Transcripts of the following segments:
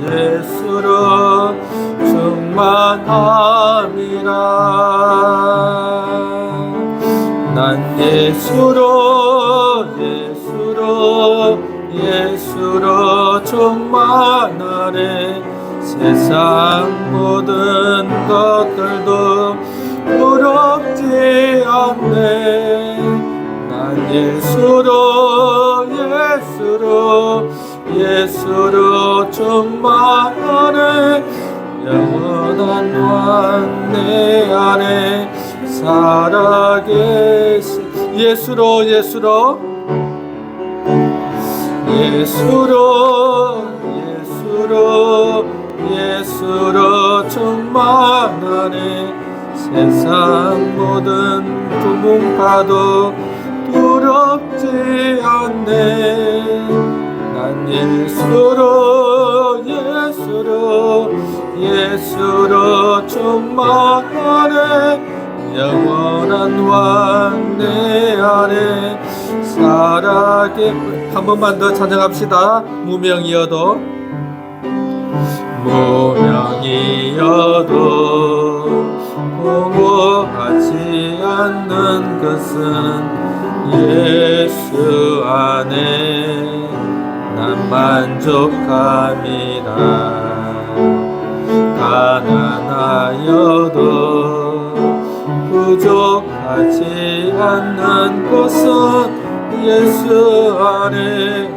예수로 충만함이라. 난 예수로 충만하네. 세상 모든 것들도 부럽지 않네. 난 예수로 충만하네. 영원한 왕 내 안에 살아계신 예수로 충만하네. 세상 모든 두문파도 두렵지 않네. 난 예수로 충만하네. 영원한 왕 내 안에 살아계. 한 번만 더 찬양합시다. 무명이어도 공고하지 않는 것은 예수 안에 난 만족함이라. 가난하여도 부족하지 않는 것은 예수 안에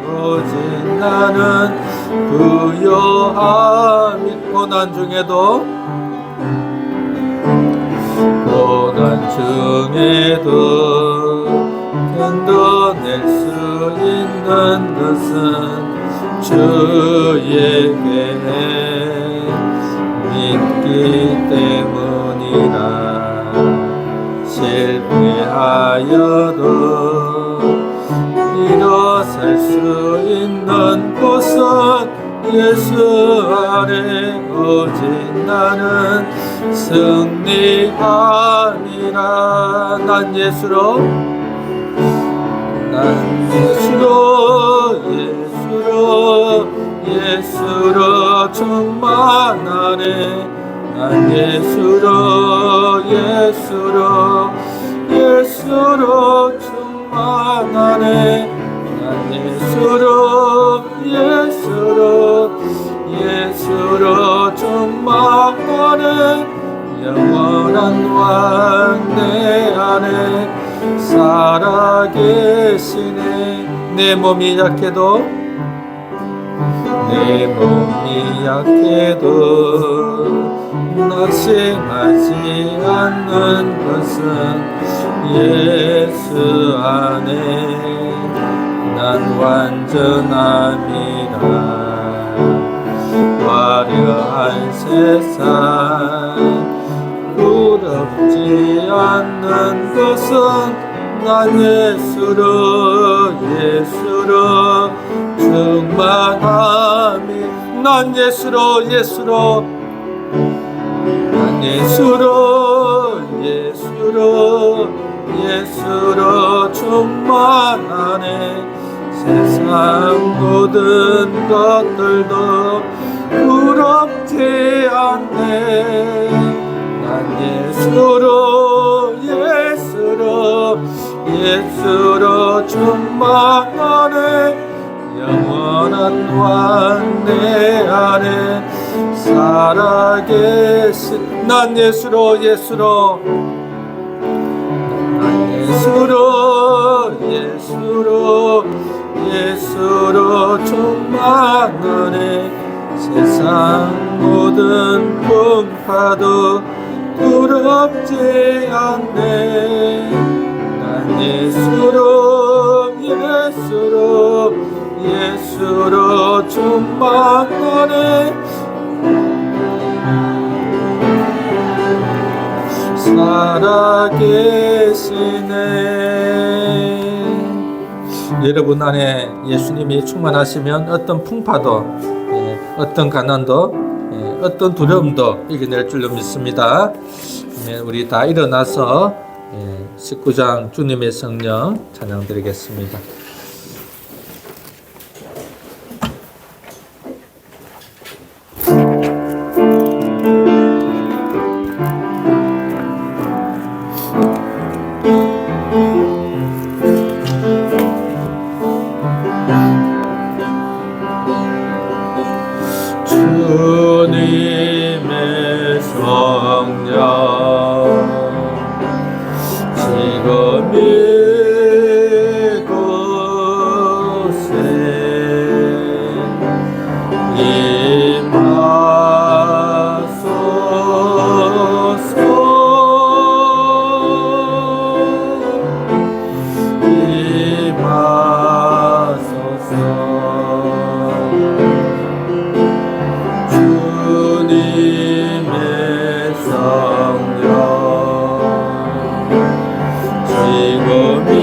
오직 나는 부요함이. 고난 중에도 견뎌낼 수 있는 것은 주에게 믿기 때문이라. 실패하여도 일어설 수 있는 곳은 예수 안에 오직 나는 승리함이라. 난 예수로 충만하네. 난 예수로 충만하네. 난 예수로 충만하네. 영원한 왕 내 안에 살아계시네. 내 몸이 약해도 낙심하지 않는 것은 예수 안에 난 완전함이라. 화려한 세상 부럽지 않는 것은 난 예수로 충만함이. 난 예수로 충만하네. 세상 모든 것들도 부럽지 않네. 난 예수로 충만하네. 영원한 왕 내 안에 살아계신. 난 예수로 충만하네. 세상 모든 풍파도 부럽지 않네. 난 예수로 충만하네. 살아계시네. 여러분 안에 예수님이 충만하시면 어떤 풍파도, 어떤 가난도, 어떤 두려움도 이겨낼 줄로 믿습니다. 우리 다 일어나서 19장 주님의 성령 찬양 드리겠습니다. 주님의 성령 지금 이곳에 주님의 성령 지금 이곳에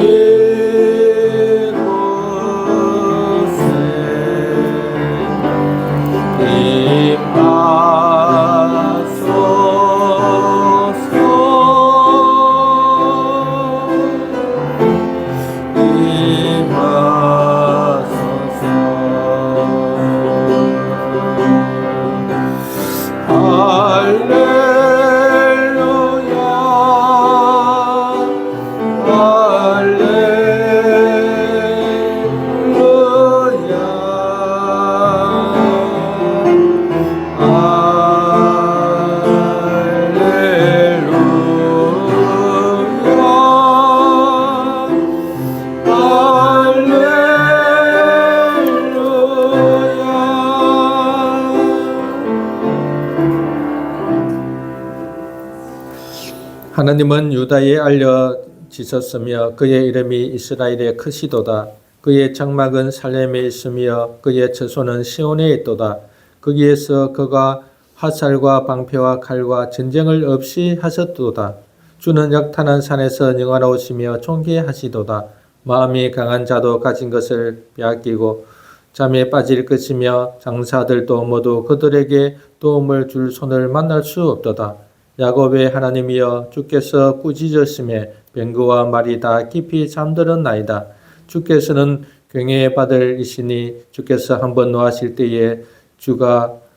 하나님은 유다에 알려지셨으며 그의 이름이 이스라엘에 크시도다. 그의 장막은 살렘에 있으며 그의 처소는 시온에 있도다. 거기에서 그가 화살과 방패와 칼과 전쟁을 없이 하셨도다. 주는 약탄한 산에서 영화로우시며 존귀하시도다. 마음이 강한 자도 가진 것을 빼앗기고 잠에 빠질 것이며 장사들도 모두 그들에게 도움을 줄 손을 만날 수 없도다. 야곱의 하나님이여 주께서 꾸짖으심에 뱅그와 말이 다 깊이 잠들었나이다. 주께서는 경외받을 이시니 주께서 한번 노하실 때에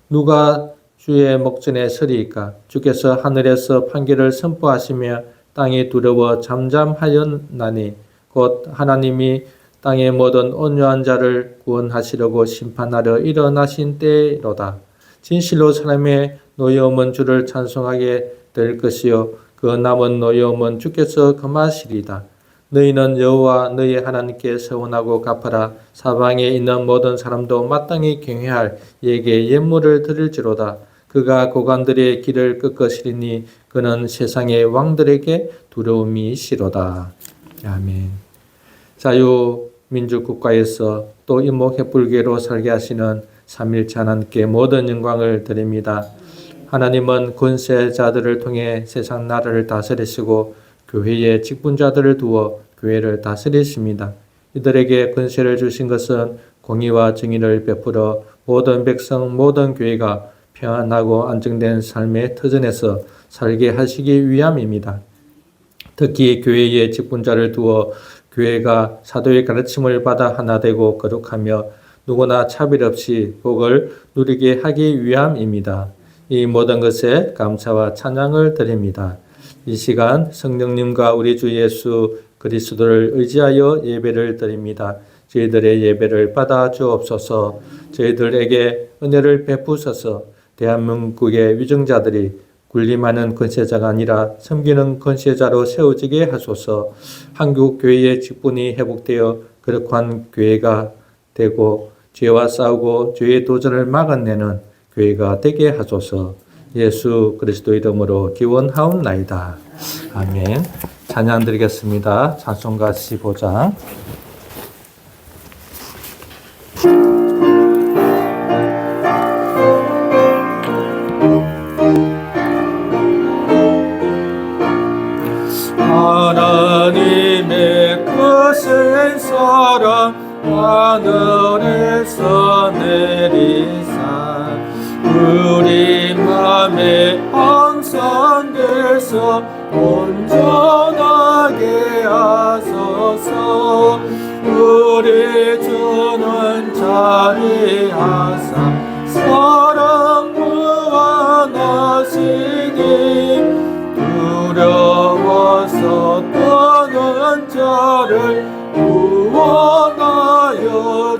누가 주의 목전에 서리이까. 주께서 하늘에서 판결을 선포하시며 땅이 두려워 잠잠하였나니 곧 하나님이 땅의 모든 온유한 자를 구원하시려고 심판하려 일어나신 때로다. 진실로 사람의 노여움은 주를 찬송하게 될 것이요 그 남은 노여움은 주께서 금하시리이다. 너희는 여호와 너희 하나님께 서원하고 갚아라. 사방에 있는 모든 사람도 마땅히 경외할 이에게 예물을 드릴지로다. 그가 고관들의 길을 꺾으시리니 그는 세상의 왕들에게 두려움이시로다. 아멘. 자유민주국가에서 또 이목회불교로 살게 하시는 삼일체 하나님께 모든 영광을 드립니다. 하나님은 권세자들을 통해 세상 나라를 다스리시고 교회에 직분자들을 두어 교회를 다스리십니다. 이들에게 권세를 주신 것은 공의와 정의를 베풀어 모든 백성, 모든 교회가 평안하고 안정된 삶의 터전에서 살게 하시기 위함입니다. 특히 교회에 직분자를 두어 교회가 사도의 가르침을 받아 하나 되고 거룩하며 누구나 차별 없이 복을 누리게 하기 위함입니다. 이 모든 것에 감사와 찬양을 드립니다. 이 시간 성령님과 우리 주 예수 그리스도를 의지하여 예배를 드립니다. 저희들의 예배를 받아 주옵소서. 저희들에게 은혜를 베푸소서. 대한민국의 위정자들이 군림하는 권세자가 아니라 섬기는 권세자로 세워지게 하소서. 한국 교회의 직분이 회복되어 거룩한 교회가 되고 죄와 싸우고 죄의 도전을 막아내는 교회가 되게 하소서. 예수 그리스도 이름으로 기원하옵나이다. 아멘. 찬양 드리겠습니다. 찬송가 15장. 하나님의 크신 사랑 하늘에서 내리사 우리 맘에 항상 계서 온전하게 하소서. 우리 주는 자리하사 사랑 무한하시니 두려워서 떠난 자를 구원하여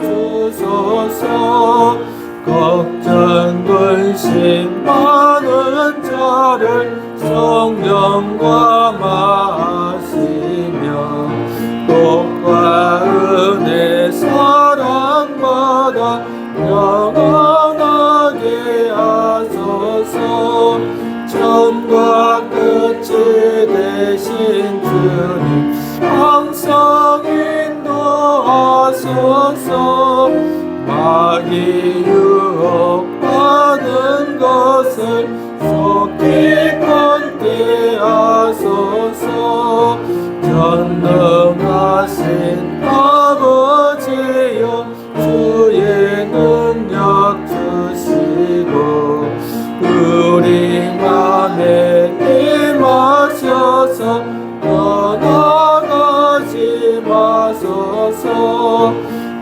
주소서. 걱정 근심 많은 자를 성령과 마시며 복과 은혜 사랑받아 영원하게 하소서. 처음과 끝이 되신 주님 항상 인도하소서. 마귀 유혹받는 것을 속히 끊게 하소서. 전능하신 아버지여 주의 능력 주시고 우리 맘에 임하셔서 떠나가지 마소서.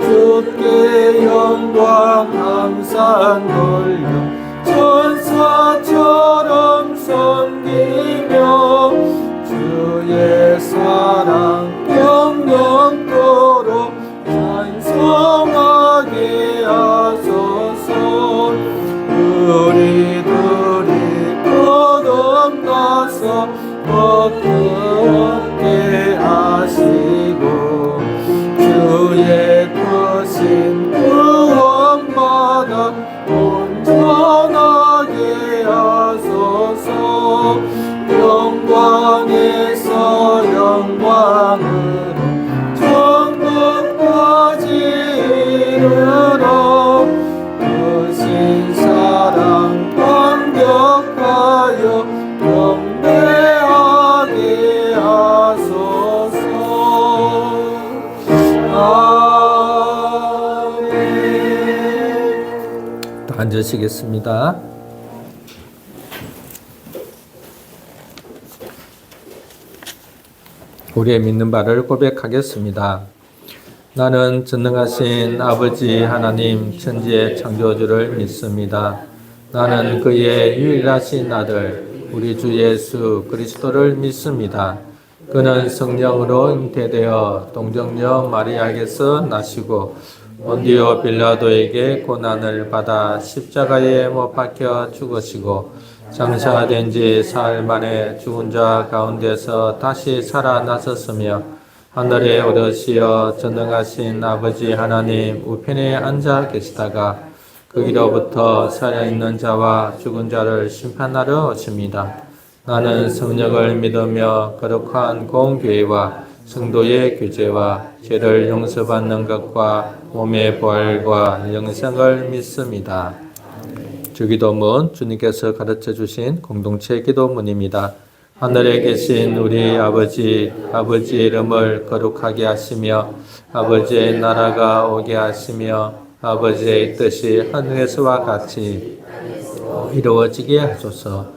주께 영광 감사 돌려 천사처럼 섬기며 주의 사랑 영영토록 찬송하게 하소서. 우리들이 거듭나서 얻게 하시고 주의 크신 구원받아 온전하게 하소서. 영광에서 영광으로 천국까지 이르러 크신 사랑 감격하여 경배하게 하소서. 아멘. 또 앉으시겠습니다. 우리의 믿는 바를 고백하겠습니다. 나는 전능하신 아버지 하나님 천지의 창조주를 믿습니다. 나는 그의 유일하신 아들 우리 주 예수 그리스도를 믿습니다. 그는 성령으로 잉태되어 동정녀 마리아에게서 나시고 본디오 빌라도에게 고난을 받아 십자가에 못 박혀 죽으시고 장사된 지 사흘 만에 죽은 자 가운데서 다시 살아나셨으며 하늘에 오르시어 전능하신 아버지 하나님 우편에 앉아 계시다가 거기로부터 살아있는 자와 죽은 자를 심판하러 오십니다. 나는 성령을 믿으며 거룩한 공교회와 성도의 교제와 죄를 용서받는 것과 몸의 부활과 영생을 믿습니다. 주기도문 주님께서 가르쳐 주신 공동체 기도문입니다. 하늘에 계신 우리 아버지, 아버지의 이름을 거룩하게 하시며 아버지의 나라가 오게 하시며 아버지의 뜻이 하늘에서와 같이 이루어지게 하소서.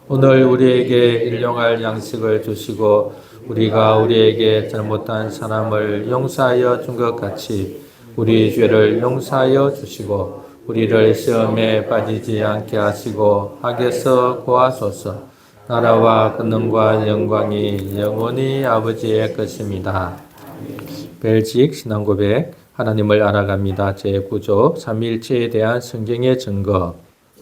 오늘 우리에게 일용할 양식을 주시고 우리가 우리에게 잘못한 사람을 용서하여 준 것 같이 우리 죄를 용서하여 주시고 우리를 시험에 빠지지 않게 하시고 악에서 구하소서. 나라와 권능과 영광이 영원히 아버지의 것입니다. 벨직 신앙고백 하나님을 알아갑니다. 제9조 삼위일체에 대한 성경의 증거.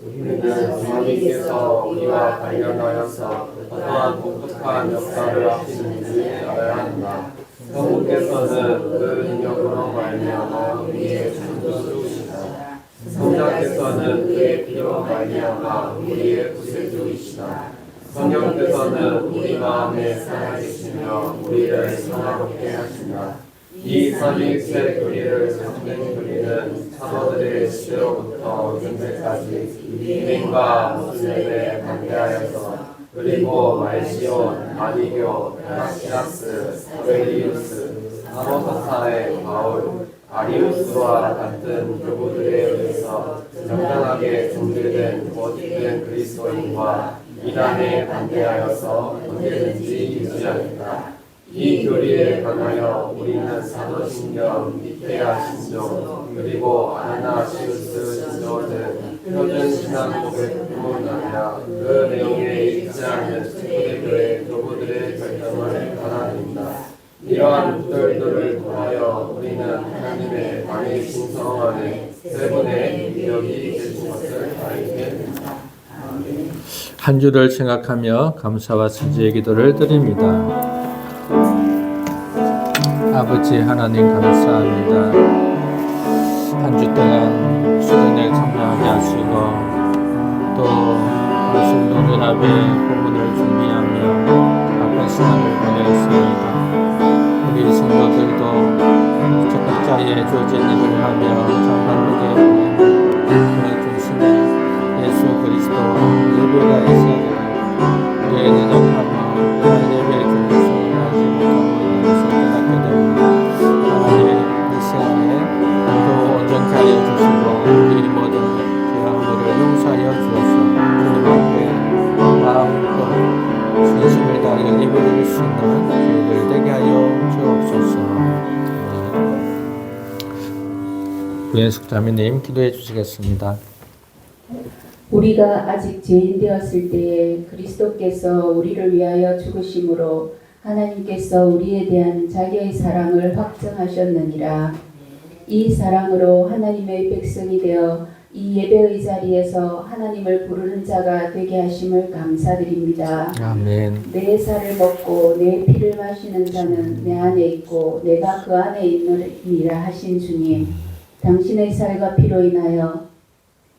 우리는 하나님께서 우리와 관련하여서 어떠한 독특한 역사를 하시는지 알아야 한다. 성부께서는 그 능력으로 말미암아 우리의 창조주이시다. 성자께서는 그의 피로 말미암아 우리의 구세주이시다. 성령께서는 우리 마음에 살아계시며 우리를 사랑하게 하신다. 이 삼위일체 교리를 상징 교리는 사도들의 시대로부터 현재까지 유행과 모슬렘에 반대하여서 그리고 말시온, 마리교, 페라시아스, 아벨리우스, 사모사사의 바울, 아리우스와 같은 교부들에 의해서 정당하게 정죄된 거짓된 그리스도인과 이단에 반대하여서 언제든지 유지하겠다. 이 교리에 관하여 우리는 사도신경, 니케아 신조, 그리고 아나시우스 신조 등 표준 신앙 고백뿐 아니라 그 내용에 읽지 않는 초대교회 교부들의 결정을 받아들인다. 이러한 구절들을 통하여 우리는 하나님의 왕의 신성 안에 세 분의 능력이 계신 것을 알게 됩니다. 한 주를 생각하며 감사와 선지의 기도를 드립니다. 아버지 하나님 감사합니다. 한 주 동안 수련회 참여하게 하시고 또 말씀 동일합의 본문을 준비하며 바쁜 시간을 보내었습니다. 우리 성도들도 적극자의 주어진 일을 하며 장만하게 그 중심에 예수 그리스도 예배가 있어야 됩니다. 우리의 능력하며 이런 예배의 중요성을 알지 못하고 있는 것을 깨닫게 됩니다. 하나님 이 시간에 또 온전케 하여 주시고 우리 모든 죄악물을 용서하여 주셔서 주님 앞에 마음껏 진심을 다하여 예배드릴 수 있는 저희들 되게 하여 주옵소서. 구현숙 자매님 기도해 주시겠습니다. 우리가 아직 죄인 되었을 때에 그리스도께서 우리를 위하여 죽으심으로 하나님께서 우리에 대한 자기의 사랑을 확증하셨느니라. 이 사랑으로 하나님의 백성이 되어 이 예배의 자리에서 하나님을 부르는 자가 되게 하심을 감사드립니다. 아멘. 내 살을 먹고 내 피를 마시는 자는 내 안에 있고 내가 그 안에 있느니라 하신 주님, 당신의 살과 피로 인하여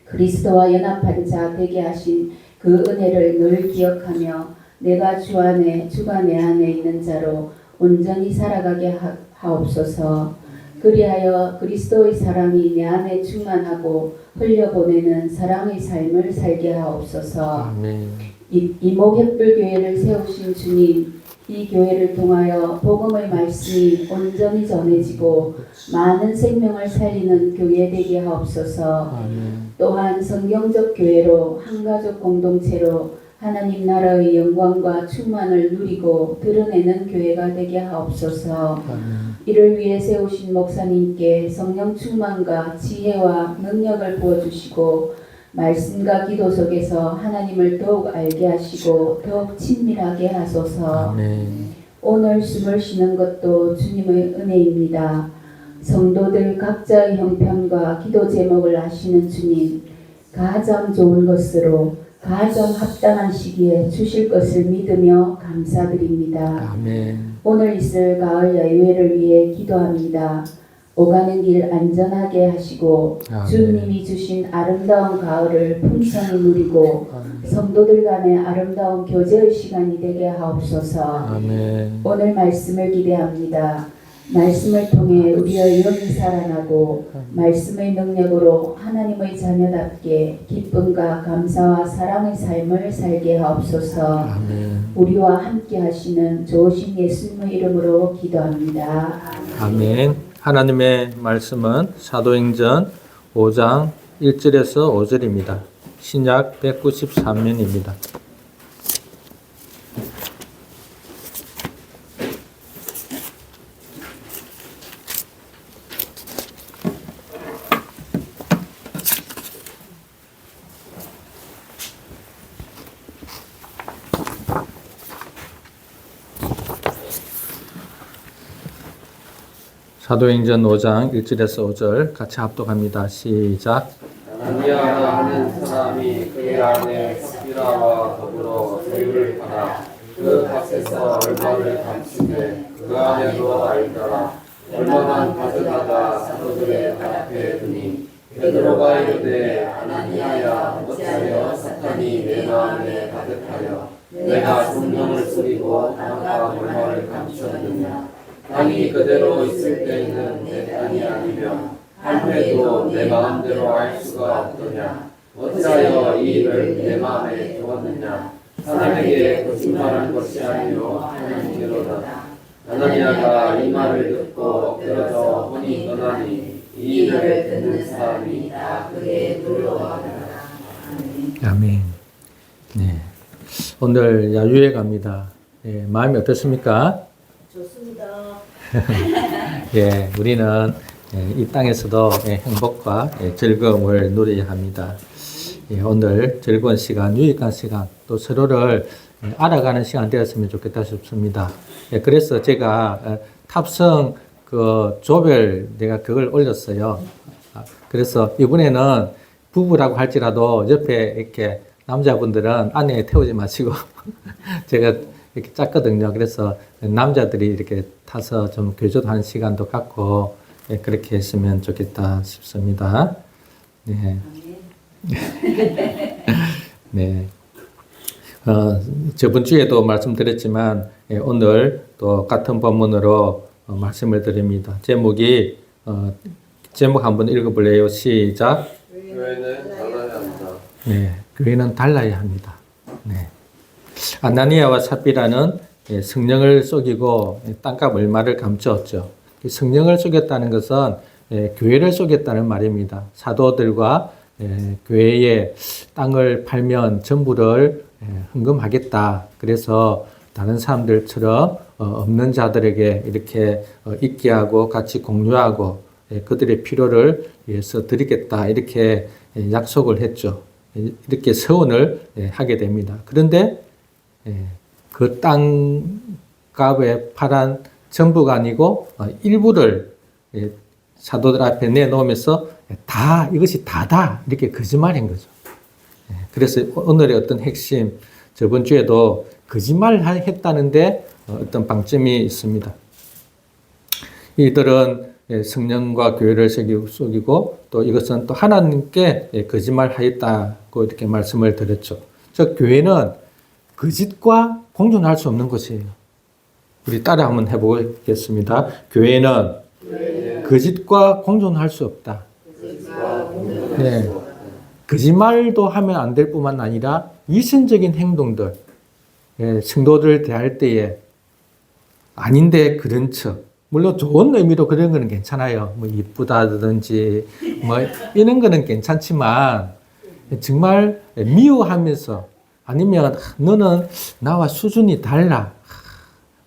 그리스도와 연합한 자 되게 하신 그 은혜를 늘 기억하며 내가 주 안에 주가 내 안에 있는 자로 온전히 살아가게 하옵소서. 그리하여 그리스도의 사랑이 내 안에 충만하고 흘려보내는 사랑의 삶을 살게 하옵소서. 아멘. 이목햇불교회를 세우신 주님, 이 교회를 통하여 복음의 말씀이 온전히 전해지고 많은 생명을 살리는 교회 되게 하옵소서. 아멘. 또한 성경적 교회로 한가족 공동체로 하나님 나라의 영광과 충만을 누리고 드러내는 교회가 되게 하옵소서. 아멘. 이를 위해 세우신 목사님께 성령 충만과 지혜와 능력을 부어주시고 말씀과 기도 속에서 하나님을 더욱 알게 하시고 더욱 친밀하게 하소서. 아멘. 오늘 숨을 쉬는 것도 주님의 은혜입니다. 성도들 각자의 형편과 기도 제목을 아시는 주님, 가장 좋은 것으로 가장 합당한 시기에 주실 것을 믿으며 감사드립니다. 아멘. 오늘 있을 가을 야유회를 위해 기도합니다. 오가는 길 안전하게 하시고 아멘. 주님이 주신 아름다운 가을을 풍성히 누리고 성도들 간의 아름다운 교제의 시간이 되게 하옵소서. 아멘. 오늘 말씀을 기대합니다. 말씀을 통해 우리의 영이 살아나고 말씀의 능력으로 하나님의 자녀답게 기쁨과 감사와 사랑의 삶을 살게 하옵소서. 아멘. 우리와 함께 하시는 좋으신 예수님의 이름으로 기도합니다. 아멘. 하나님의 말씀은 사도행전 5장 1절에서 5절입니다. 신약 193면입니다. 사도행전 5장 1절에서 5절 같이 합독합니다. 시작. 아나니아라 하는 사람이 그의 아내 삽비라와 더불어 소유를 팔아 그 값에서 얼마를 감추되 그 아내도 알더라. 얼마만 가져다가 사도들의 앞에 두니 베드로가 이르되 아나니아야 어찌하여 사탄이 내 마음에 가득하여 내가 성령을 쓰리고 땅과 얼마를 감추었느냐. 땅이 그대로 있을 때에는 내 땅이 아니며 한패도 내 마음대로 할 수가 없더냐. 어찌하여 이 일을 내 마음에 두었느냐. 사람에게 거짓말한 것이 아니요 하나님께로다. 아나니아가 이 말을 듣고 엎드려져 혼이 떠나니 이 일을 듣는 사람이 다 그에 놀라워하더라. 아멘. 네. 오늘 야유회 갑니다. 예, 마음이 어떻습니까? 좋습니다. 예, 우리는 이 땅에서도 행복과 즐거움을 누려야 합니다. 예, 오늘 즐거운 시간, 유익한 시간, 또 서로를 알아가는 시간 되었으면 좋겠다 싶습니다. 예, 그래서 제가 탑승 그 조별 내가 그걸 올렸어요. 그래서 이번에는 부부라고 할지라도 옆에 이렇게 남자분들은 아내 태우지 마시고 제가 이렇게 짰거든요. 그래서 남자들이 이렇게 타서 좀 교조하는 시간도 갖고 그렇게 했으면 좋겠다 싶습니다. 네. 네. 저번 주에도 말씀드렸지만 오늘 또 같은 본문으로 말씀을 드립니다. 제목이 제목 한번 읽어볼래요? 시작. 교회는 달라야 한다. 네, 교회는 달라야 합니다. 네. 아나니아와 삽비라는 성령을 속이고 땅값 얼마를 감추었죠. 성령을 속였다는 것은 교회를 속였다는 말입니다. 사도들과 교회의 땅을 팔면 전부를 헌금하겠다. 그래서 다른 사람들처럼 없는 자들에게 이렇게 있게 하고 같이 공유하고 그들의 필요를 위해서 드리겠다. 이렇게 약속을 했죠. 이렇게 서원을 하게 됩니다. 그런데 그 땅값에 팔한 전부가 아니고 일부를 사도들 앞에 내놓으면서 다 이것이 다다 이렇게 거짓말인 거죠. 그래서 오늘의 어떤 핵심 저번 주에도 거짓말을 했다는데 어떤 방점이 있습니다. 이들은 성령과 교회를 속이고 또 이것은 또 하나님께 거짓말하였다고 이렇게 말씀을 드렸죠. 즉 교회는 거짓과 공존할 수 없는 것이에요. 우리 따라 한번 해보겠습니다. 교회는 거짓과 공존할 수 없다. 네. 거짓말도 하면 안 될 뿐만 아니라 위선적인 행동들, 성도들 대할 때에 아닌데 그런 척, 물론 좋은 의미로 그런 거는 괜찮아요. 뭐 이쁘다든지 뭐 이런 거는 괜찮지만 정말 미워하면서 아니면 너는 나와 수준이 달라.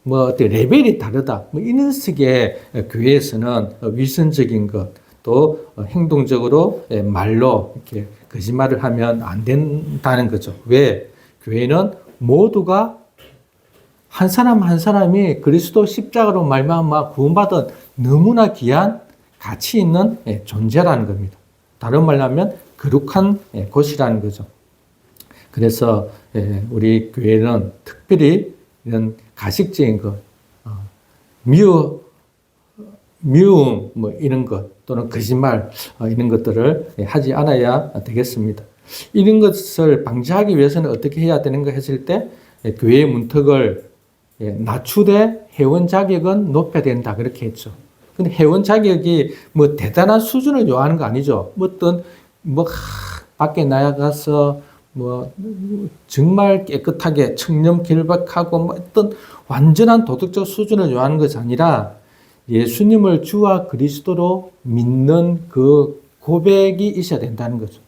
뭐 어때 레벨이 다르다. 뭐 이런 식의 교회에서는 위선적인 것, 또 행동적으로 말로 이렇게 거짓말을 하면 안 된다는 거죠. 왜? 교회는 모두가 한 사람 한 사람이 그리스도 십자가로 말미암아 구원받은 너무나 귀한 가치 있는 존재라는 겁니다. 다른 말로 하면 거룩한 곳이라는 거죠. 그래서 우리 교회는 특별히 이런 가식적인 것, 미움 뭐 이런 것 또는 거짓말 이런 것들을 하지 않아야 되겠습니다. 이런 것을 방지하기 위해서는 어떻게 해야 되는가 했을 때 교회의 문턱을 낮추되 회원 자격은 높여야 된다 그렇게 했죠. 근데 회원 자격이 뭐 대단한 수준을 요하는 거 아니죠. 어떤 밖에 나가서 뭐 정말 깨끗하게 청렴 결박하고 뭐 어떤 완전한 도덕적 수준을 요하는 것이 아니라 예수님을 주와 그리스도로 믿는 그 고백이 있어야 된다는 거죠.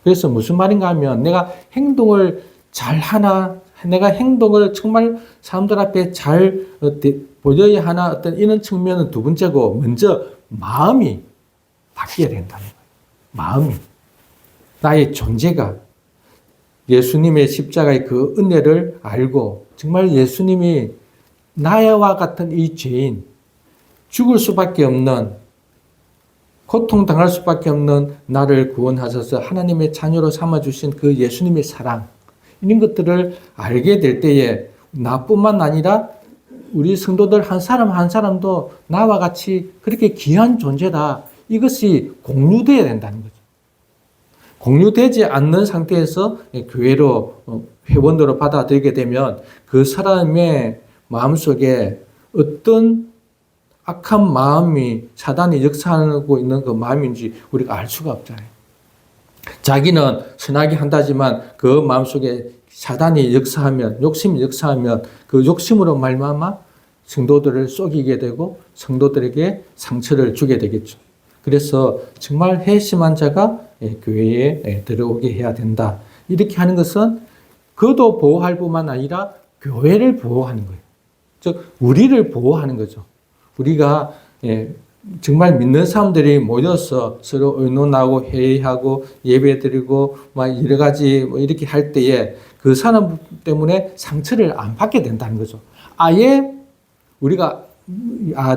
그래서 무슨 말인가 하면 내가 행동을 잘 하나, 내가 행동을 정말 사람들 앞에 잘 보여야 하나 어떤 이런 측면은 두 번째고 먼저 마음이 바뀌어야 된다는 거예요. 마음이. 나의 존재가 예수님의 십자가의 그 은혜를 알고 정말 예수님이 나와 같은 이 죄인, 죽을 수밖에 없는, 고통당할 수밖에 없는 나를 구원하셔서 하나님의 자녀로 삼아주신 그 예수님의 사랑, 이런 것들을 알게 될 때에 나뿐만 아니라 우리 성도들 한 사람 한 사람도 나와 같이 그렇게 귀한 존재다. 이것이 공유되어야 된다는 거죠. 공유되지 않는 상태에서 교회로 회원으로 받아들이게 되면 그 사람의 마음속에 어떤 악한 마음이 사단이 역사하고 있는 그 마음인지 우리가 알 수가 없잖아요. 자기는 선하게 한다지만 그 마음속에 사단이 역사하면, 욕심이 역사하면 그 욕심으로 말미암아 성도들을 속이게 되고 성도들에게 상처를 주게 되겠죠. 그래서 정말 회심한 자가 교회에 들어오게 해야 된다. 이렇게 하는 것은 그도 보호할 뿐만 아니라 교회를 보호하는 거예요. 즉 우리를 보호하는 거죠. 우리가 정말 믿는 사람들이 모여서 서로 의논하고 회의하고 예배드리고 막 여러 가지 뭐 이렇게 할 때에 그 사람 때문에 상처를 안 받게 된다는 거죠. 아예 우리가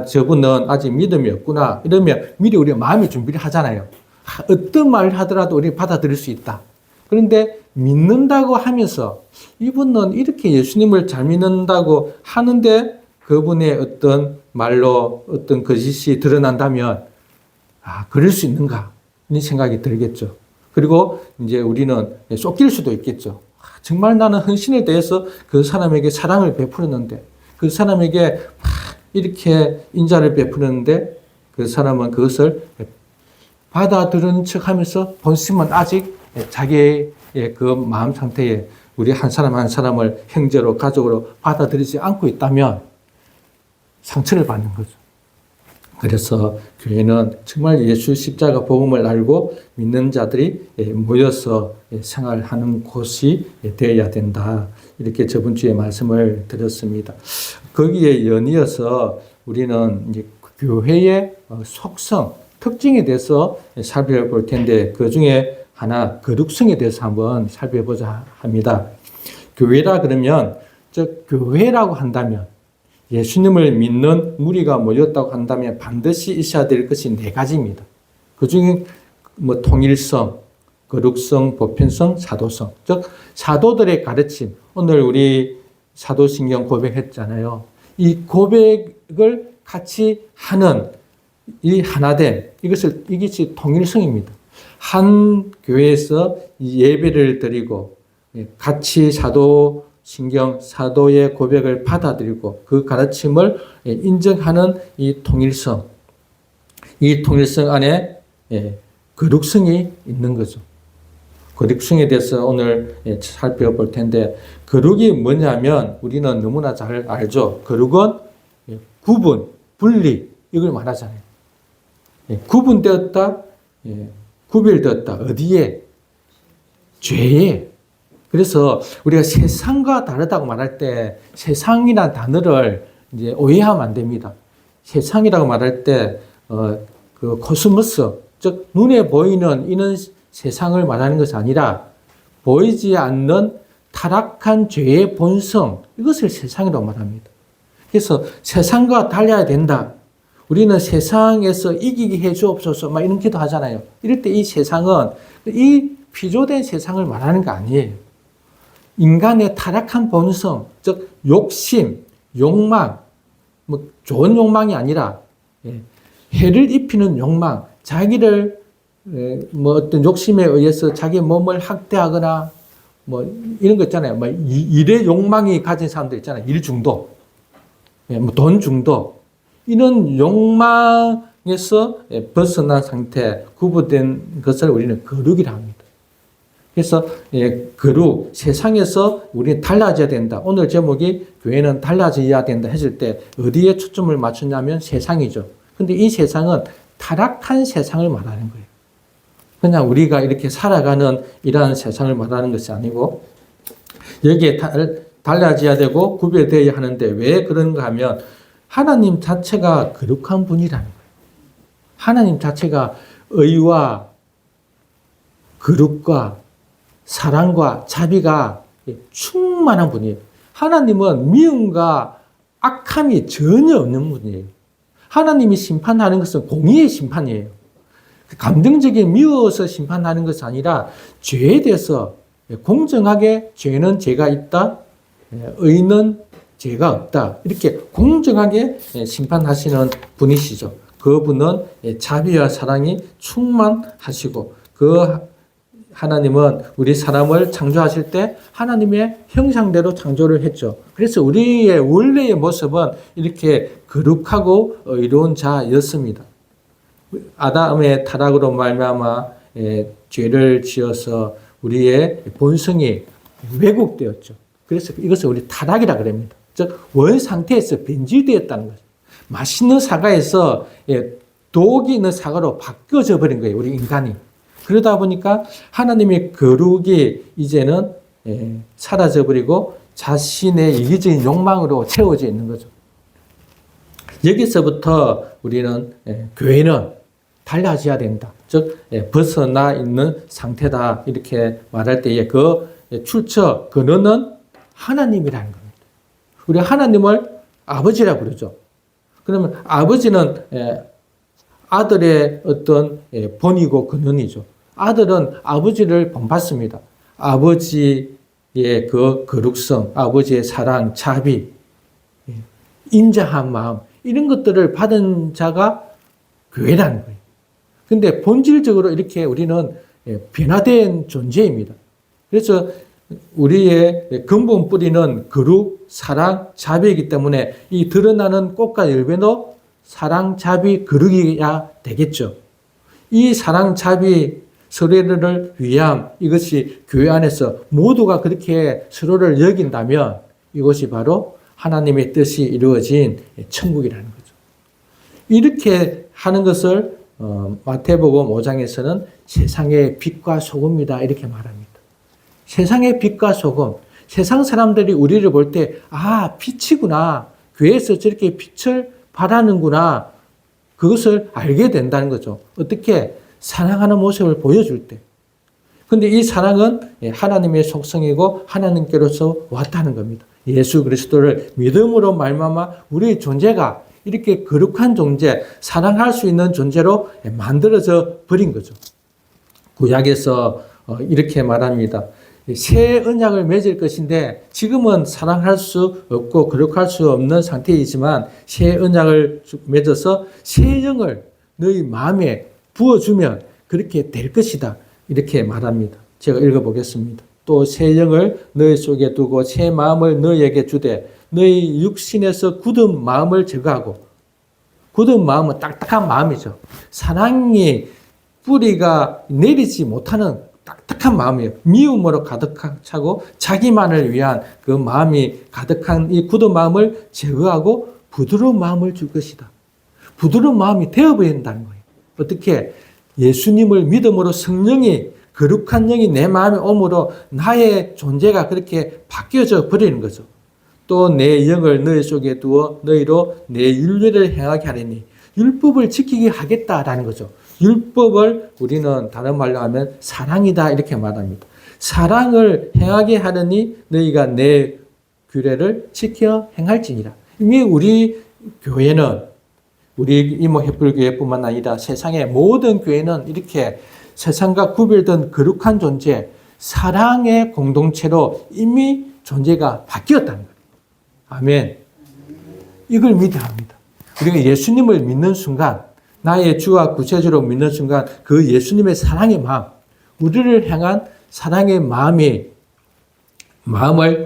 저분은 아직 믿음이 없구나. 이러면 미리 우리가 마음의 준비를 하잖아요. 어떤 말을 하더라도 우리 받아들일 수 있다. 그런데 믿는다고 하면서 이분은 이렇게 예수님을 잘 믿는다고 하는데 그분의 어떤 말로 어떤 거짓이 드러난다면 그럴 수 있는가? 이런 생각이 들겠죠. 그리고 이제 우리는 쫓길 수도 있겠죠. 정말 나는 헌신에 대해서 그 사람에게 사랑을 베풀었는데 그 사람에게 이렇게 인자를 베푸는데 그 사람은 그것을 받아들은 척 하면서 본심은 아직 자기의 그 마음 상태에 우리 한 사람 한 사람을 형제로 가족으로 받아들이지 않고 있다면 상처를 받는 거죠. 그래서 교회는 정말 예수 십자가 복음을 알고 믿는 자들이 모여서 생활하는 곳이 되어야 된다. 이렇게 저번 주에 말씀을 드렸습니다. 거기에 연이어서 우리는 이제 교회의 속성, 특징에 대해서 살펴볼 텐데 그 중에 하나 거룩성에 대해서 한번 살펴보자 합니다. 교회라 그러면 교회라고 한다면 예수님을 믿는 무리가 모였다고 한다면 반드시 있어야 될 것이 4가지입니다. 그 중에 통일성, 거룩성, 보편성, 사도성. 즉 사도들의 가르침. 오늘 우리 사도신경 고백했잖아요. 이 고백을 같이 하는 이 하나됨. 이것이 통일성입니다. 한 교회에서 예배를 드리고 같이 사도신경, 사도의 고백을 받아들이고 그 가르침을 인정하는 이 통일성. 이 통일성 안에 거룩성이 있는 거죠. 거룩성에 대해서 오늘 살펴볼 텐데 거룩이 뭐냐면 우리는 너무나 잘 알죠. 거룩은 구분, 분리 이걸 말하잖아요. 구분되었다, 구별되었다. 어디에? 죄에. 그래서 우리가 세상과 다르다고 말할 때 세상이라는 단어를 이제 오해하면 안 됩니다. 세상이라고 말할 때 그 코스모스, 즉 눈에 보이는 이런 세상을 말하는 것이 아니라 보이지 않는 타락한 죄의 본성, 이것을 세상이라고 말합니다. 그래서 세상과 달려야 된다. 우리는 세상에서 이기게 해 주옵소서 막 이런 기도 하잖아요. 이럴 때 이 세상은 이 피조된 세상을 말하는 거 아니에요. 인간의 타락한 본성, 즉 욕심, 욕망, 좋은 욕망이 아니라 해를 입히는 욕망, 자기를 어떤 욕심에 의해서 자기 몸을 학대하거나 이런 거 있잖아요. 일의 욕망이 가진 사람들 있잖아요. 일 중독, 돈 중독, 이런 욕망에서 벗어난 상태, 구분된 것을 우리는 거룩이라 합니다. 그래서 거룩, 세상에서 우리는 달라져야 된다. 오늘 제목이 교회는 달라져야 된다 했을 때 어디에 초점을 맞추냐면 세상이죠. 근데 이 세상은 타락한 세상을 말하는 거예요. 그냥 우리가 이렇게 살아가는 이러한 세상을 말하는 것이 아니고 여기에 달라져야 되고 구별되어야 하는데 왜 그런가 하면 하나님 자체가 거룩한 분이라는 거예요. 하나님 자체가 의와 거룩과 사랑과 자비가 충만한 분이에요. 하나님은 미움과 악함이 전혀 없는 분이에요. 하나님이 심판하는 것은 공의의 심판이에요. 감정적인 미워서 심판하는 것이 아니라 죄에 대해서 공정하게 죄는 죄가 있다, 의는 죄가 없다. 이렇게 공정하게 심판하시는 분이시죠. 그분은 자비와 사랑이 충만하시고 그 하나님은 우리 사람을 창조하실 때 하나님의 형상대로 창조를 했죠. 그래서 우리의 원래의 모습은 이렇게 거룩하고 의로운 자였습니다. 아담의 타락으로 말미암아 죄를 지어서 우리의 본성이 왜곡되었죠. 그래서 이것을 우리 타락이라 그럽니다. 즉 원 상태에서 변질되었다는 거죠. 맛있는 사과에서 독이 있는 사과로 바뀌어져 버린 거예요. 우리 인간이. 그러다 보니까 하나님의 거룩이 이제는 사라져 버리고 자신의 이기적인 욕망으로 채워져 있는 거죠. 여기서부터 우리는 교회는 달라져야 된다. 즉 벗어나 있는 상태다. 이렇게 말할 때에 그 출처, 근원은 하나님이라는 겁니다. 우리 하나님을 아버지라고 그러죠. 그러면 아버지는 아들의 어떤 본이고 근원이죠. 아들은 아버지를 본받습니다. 아버지의 그 거룩성, 아버지의 사랑, 자비, 인자한 마음, 이런 것들을 받은 자가 교회라는 거예요. 근데 본질적으로 이렇게 우리는 변화된 존재입니다. 그래서 우리의 근본 뿌리는 거룩, 사랑, 자비이기 때문에 이 드러나는 꽃과 열매도 사랑, 자비, 거룩이야 되겠죠. 이 사랑, 자비, 서로를 위함, 이것이 교회 안에서 모두가 그렇게 서로를 여긴다면 이것이 바로 하나님의 뜻이 이루어진 천국이라는 거죠. 이렇게 하는 것을 마태복음 5장에서는 세상의 빛과 소금이다 이렇게 말합니다. 세상의 빛과 소금, 세상 사람들이 우리를 볼 때 빛이구나, 교회에서 저렇게 빛을 발하는구나, 그것을 알게 된다는 거죠. 어떻게? 사랑하는 모습을 보여줄 때. 근데 이 사랑은 하나님의 속성이고 하나님께로서 왔다는 겁니다. 예수 그리스도를 믿음으로 말미암아 우리의 존재가 이렇게 거룩한 존재, 사랑할 수 있는 존재로 만들어져 버린 거죠. 구약에서 이렇게 말합니다. 새 언약을 맺을 것인데 지금은 사랑할 수 없고 거룩할 수 없는 상태이지만 새 언약을 맺어서 새 영을 너희 마음에 부어주면 그렇게 될 것이다. 이렇게 말합니다. 제가 읽어보겠습니다. 또 새 영을 너희 속에 두고 새 마음을 너희에게 주되 너희 육신에서 굳은 마음을 제거하고, 굳은 마음은 딱딱한 마음이죠. 사랑이 뿌리가 내리지 못하는 딱딱한 마음이에요. 미움으로 가득 차고 자기만을 위한 그 마음이 가득한 이 굳은 마음을 제거하고 부드러운 마음을 줄 것이다. 부드러운 마음이 되어버린다는 거예요. 어떻게? 예수님을 믿음으로 성령이, 거룩한 영이 내 마음에 오므로 나의 존재가 그렇게 바뀌어져 버리는 거죠. 또 내 영을 너희 속에 두어 너희로 내 율례를 행하게 하리니, 율법을 지키게 하겠다라는 거죠. 율법을 우리는 다른 말로 하면 사랑이다 이렇게 말합니다. 사랑을 행하게 하느니 너희가 내 규례를 지켜 행할지니라. 이미 우리 교회는, 우리 이모 햇불교회뿐만 아니라 세상의 모든 교회는 이렇게 세상과 구별된 거룩한 존재, 사랑의 공동체로 이미 존재가 바뀌었다는 거예요. 아멘. 이걸 믿어야 합니다. 우리가 예수님을 믿는 순간, 나의 주와 구세주로 믿는 순간 그 예수님의 사랑의 마음, 우리를 향한 사랑의 마음을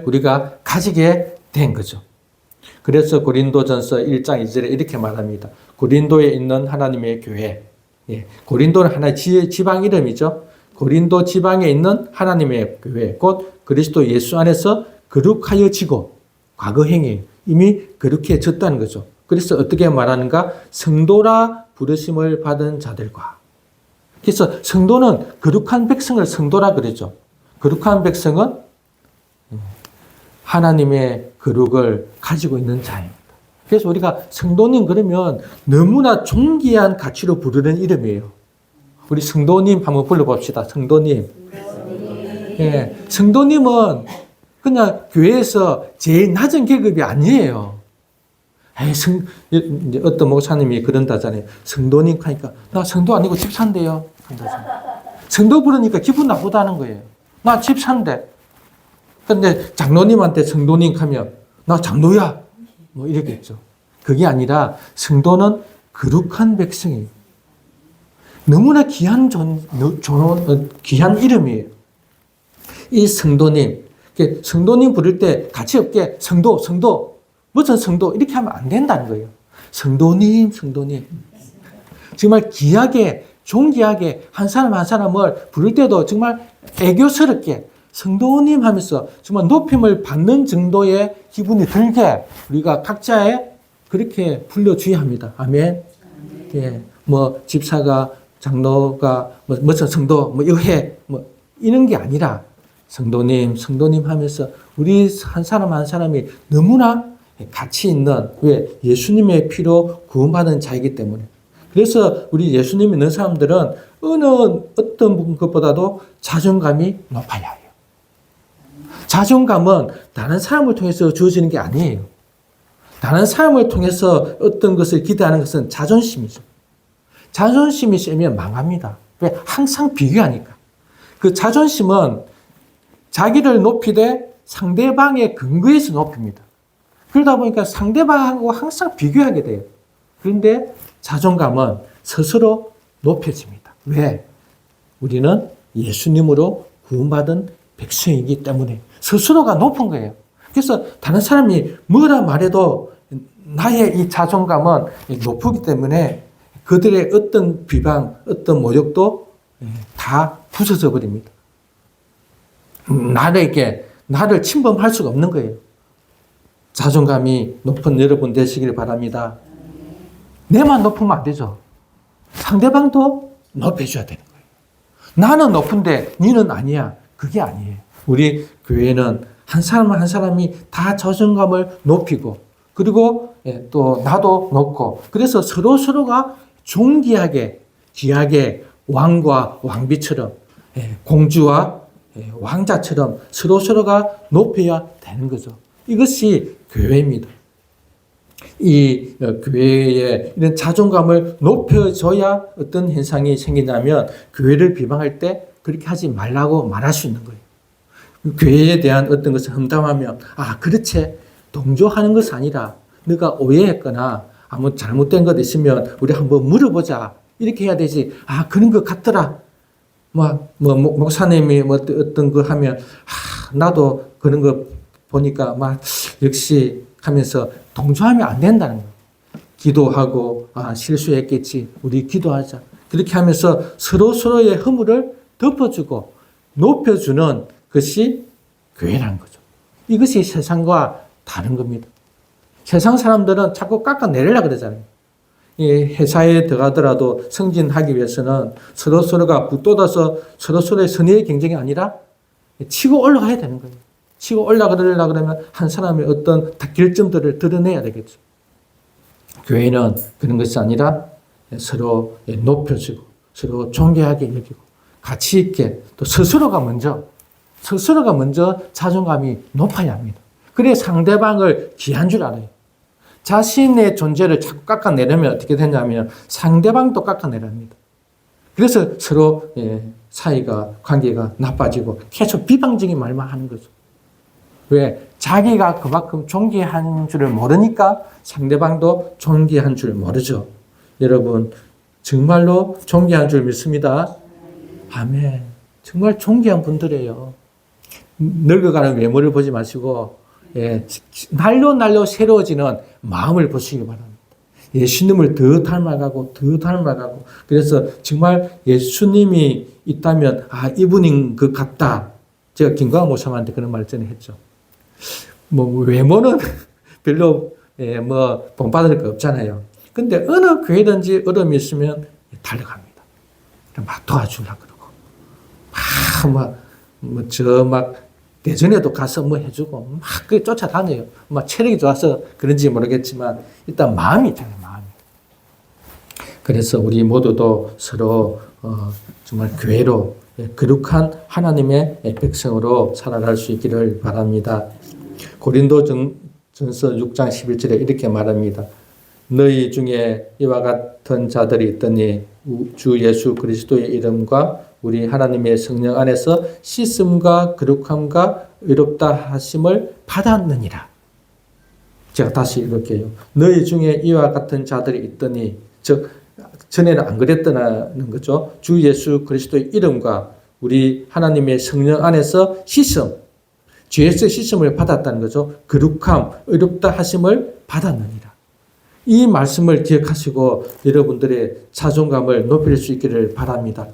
우리가 가지게 된 거죠. 그래서 고린도전서 1장 2절에 이렇게 말합니다. 고린도에 있는 하나님의 교회. 고린도는 하나의 지방 이름이죠. 고린도 지방에 있는 하나님의 교회, 곧 그리스도 예수 안에서 거룩하여지고, 과거행이에요. 이미 거룩해졌다는 거죠. 그래서 어떻게 말하는가? 성도라 부르심을 받은 자들과. 그래서 성도는 거룩한 백성을 성도라 그러죠. 거룩한 백성은 하나님의 거룩을 가지고 있는 자입니다. 그래서 우리가 성도님 그러면 너무나 존귀한 가치로 부르는 이름이에요. 우리 성도님 한번 불러봅시다. 성도님. 성도님은 그냥 교회에서 제일 낮은 계급이 아니에요. 이제 어떤 목사님이 그런다잖아요. 성도님 하니까 나 성도 아니고 집사인데요. 성도 부르니까 기분 나쁘다는 거예요. 나 집사인데. 근데 장로님한테 성도님 하면 나 장로야. 뭐 이러겠죠. 그게 아니라 성도는 거룩한 백성이에요. 너무나 귀한 귀한 이름이에요. 이 성도님. 성도님 부를 때 가치 없게 성도, 무슨 성도 이렇게 하면 안 된다는 거예요. 성도님. 정말 귀하게, 존귀하게 한 사람 한 사람을 부를 때도 정말 애교스럽게 성도님 하면서 정말 높임을 받는 정도의 기분이 들게 우리가 각자의 그렇게 불러줘야 합니다. 아멘. 뭐 집사가, 장로가, 무슨 성도, 의회, 이런 게 아니라 성도님 하면서 우리 한 사람 한 사람이 너무나 가치 있는, 왜? 예수님의 피로 구원받은 자이기 때문에. 그래서 우리 예수님 믿는 사람들은 어떤 것보다도 자존감이 높아야 해요. 자존감은 다른 사람을 통해서 주어지는 게 아니에요. 다른 사람을 통해서 어떤 것을 기대하는 것은 자존심이죠. 자존심이 세면 망합니다. 왜? 항상 비교하니까. 그 자존심은 자기를 높이되 상대방의 근거에서 높입니다. 그러다 보니까 상대방하고 항상 비교하게 돼요. 그런데 자존감은 스스로 높여집니다. 왜? 우리는 예수님으로 구원받은 백성이기 때문에 스스로가 높은 거예요. 그래서 다른 사람이 뭐라 말해도 나의 이 자존감은 높기 때문에 그들의 어떤 비방, 어떤 모욕도 다 부서져 버립니다. 나를 침범할 수가 없는 거예요. 자존감이 높은 여러분 되시길 바랍니다. 내만 높으면 안 되죠. 상대방도 높여줘야 되는 거예요. 나는 높은데 너는 아니야. 그게 아니에요. 우리 교회는 한 사람 한 사람이 다 자존감을 높이고 그리고 또 나도 높고 그래서 서로가 존귀하게 귀하게 왕과 왕비처럼 공주와 왕자처럼 서로가 높여야 되는 거죠. 이것이 교회입니다. 이 교회에 이런 자존감을 높여줘야 어떤 현상이 생기냐면 교회를 비방할 때 그렇게 하지 말라고 말할 수 있는 거예요. 교회에 대한 어떤 것을 험담하면 그렇지 동조하는 것이 아니라 너가 오해했거나 아무 잘못된 것 있으면 우리 한번 물어보자 이렇게 해야 되지. 그런 것 같더라. 목사님이 어떤 거 하면 나도 그런 거 보니까 역시 하면서 동조하면 안 된다는 거예요. 기도하고 실수했겠지. 우리 기도하자. 그렇게 하면서 서로의 허물을 덮어주고 높여주는 것이 교회라는 거죠. 이것이 세상과 다른 겁니다. 세상 사람들은 자꾸 깎아내리려고 그러잖아요. 회사에 들어가더라도 승진하기 위해서는 서로가 붙돋아서 서로의 선의의 경쟁이 아니라 치고 올라가야 되는 거예요. 치고 올라가려고 그러면 한 사람의 어떤 결점들을 드러내야 되겠죠. 교회는 그런 것이 아니라 서로 높여주고 서로 존귀하게 여기고 가치 있게 또 스스로가 먼저 자존감이 높아야 합니다. 그래 상대방을 귀한 줄 알아요. 자신의 존재를 자꾸 깎아내려면 어떻게 되냐면 상대방도 깎아내립니다. 그래서 서로 사이가 관계가 나빠지고 계속 비방적인 말만 하는 거죠. 왜? 자기가 그만큼 존귀한 줄을 모르니까 상대방도 존귀한 줄 모르죠. 여러분 정말로 존귀한 줄 믿습니다. 아멘. 정말 존귀한 분들이에요. 늙어가는 외모를 보지 마시고 날로 새로워지는 마음을 보시기 바랍니다. 예수님을 더 닮아가고 그래서 정말 예수님이 있다면 이분인 것 같다. 제가 김광호 목사님한테 그런 말 전에 했죠. 외모는 별로 본받을 거 없잖아요. 근데 어느 교회든지 어려움이 있으면 달려갑니다. 막 도와주려고 그러고 대전에도 가서 해주고 막 쫓아다녀요. 체력이 좋아서 그런지 모르겠지만 일단 마음이 있잖아요. 마음이. 그래서 우리 모두도 서로 정말 교회로 거룩한 하나님의 백성으로 살아갈 수 있기를 바랍니다. 고린도전서 6장 11절에 이렇게 말합니다. 너희 중에 이와 같은 자들이 있더니 주 예수 그리스도의 이름과 우리 하나님의 성령 안에서 씻음과 거룩함과 의롭다 하심을 받았느니라. 제가 다시 읽을게요. 너희 중에 이와 같은 자들이 있더니 즉 전에는 안 그랬다는 거죠. 주 예수 그리스도의 이름과 우리 하나님의 성령 안에서 씻음, 죄에서 씻음을 받았다는 거죠. 거룩함, 의롭다 하심을 받았느니라. 이 말씀을 기억하시고 여러분들의 자존감을 높일 수 있기를 바랍니다.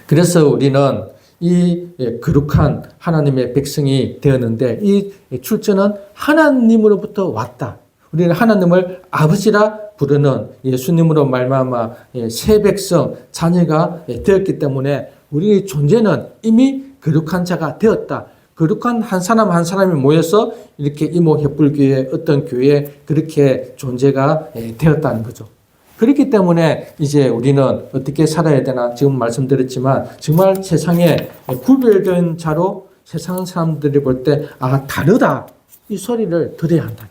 그래서 우리는 이 거룩한 하나님의 백성이 되었는데 이 출처는 하나님으로부터 왔다. 우리는 하나님을 아버지라 부르는 예수님으로 말미암아 새 백성 자녀가 되었기 때문에 우리의 존재는 이미 거룩한 자가 되었다. 거룩한 한 사람 한 사람이 모여서 이렇게 이모협불교회 어떤 교회에 그렇게 존재가 되었다는 거죠. 그렇기 때문에 이제 우리는 어떻게 살아야 되나 지금 말씀드렸지만 정말 세상에 구별된 자로 세상 사람들이 볼 때 다르다 이 소리를 들어야 한다.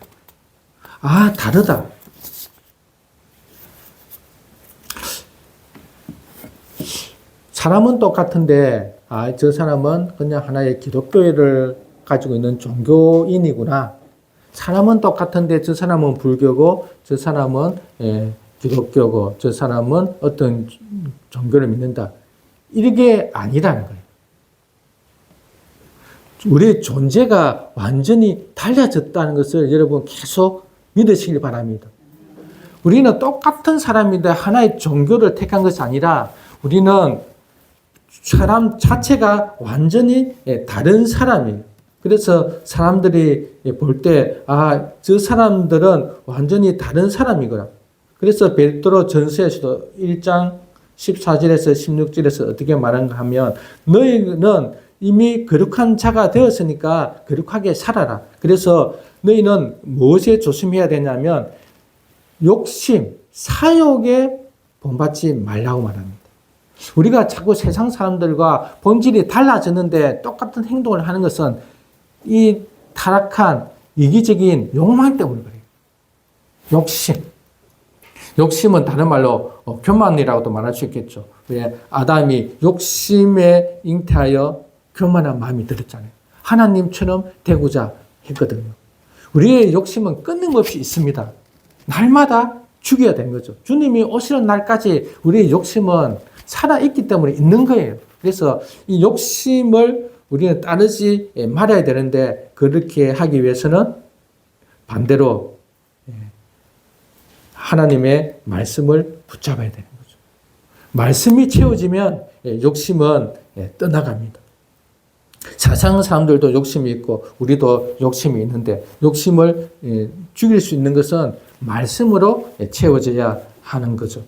아, 다르다. 사람은 똑같은데, 아, 저 사람은 그냥 하나의 기독교를 가지고 있는 종교인이구나. 사람은 똑같은데 저 사람은 불교고, 저 사람은 기독교고, 저 사람은 어떤 종교를 믿는다. 이게 아니라는 거예요. 우리의 존재가 완전히 달라졌다는 것을 여러분 계속 믿으시길 바랍니다. 우리는 똑같은 사람인데 하나의 종교를 택한 것이 아니라 우리는 사람 자체가 완전히 다른 사람이에요. 그래서 사람들이 볼 때, 아, 저 사람들은 완전히 다른 사람이구나. 그래서 베드로 전서에서도 1장 14절에서 16절에서 어떻게 말하는가 하면, 너희는 이미 거룩한 자가 되었으니까 거룩하게 살아라. 그래서 너희는 무엇에 조심해야 되냐면, 욕심, 사욕에 본받지 말라고 말합니다. 우리가 자꾸 세상 사람들과 본질이 달라졌는데 똑같은 행동을 하는 것은 이 타락한 이기적인 욕망 때문에 그래요. 욕심. 욕심은 다른 말로 교만이라고도 말할 수 있겠죠. 왜? 아담이 욕심에 잉태하여 교만한 마음이 들었잖아요. 하나님처럼 되고자 했거든요. 우리의 욕심은 끊임없이 있습니다. 날마다 죽여야 되는 거죠. 주님이 오시는 날까지 우리의 욕심은 살아있기 때문에 있는 거예요. 그래서 이 욕심을 우리는 따르지 말아야 되는데, 그렇게 하기 위해서는 반대로 하나님의 말씀을 붙잡아야 되는 거죠. 말씀이 채워지면 욕심은 떠나갑니다. 세상 사람들도 욕심이 있고 우리도 욕심이 있는데, 욕심을 죽일 수 있는 것은 말씀으로 채워져야 하는 거죠.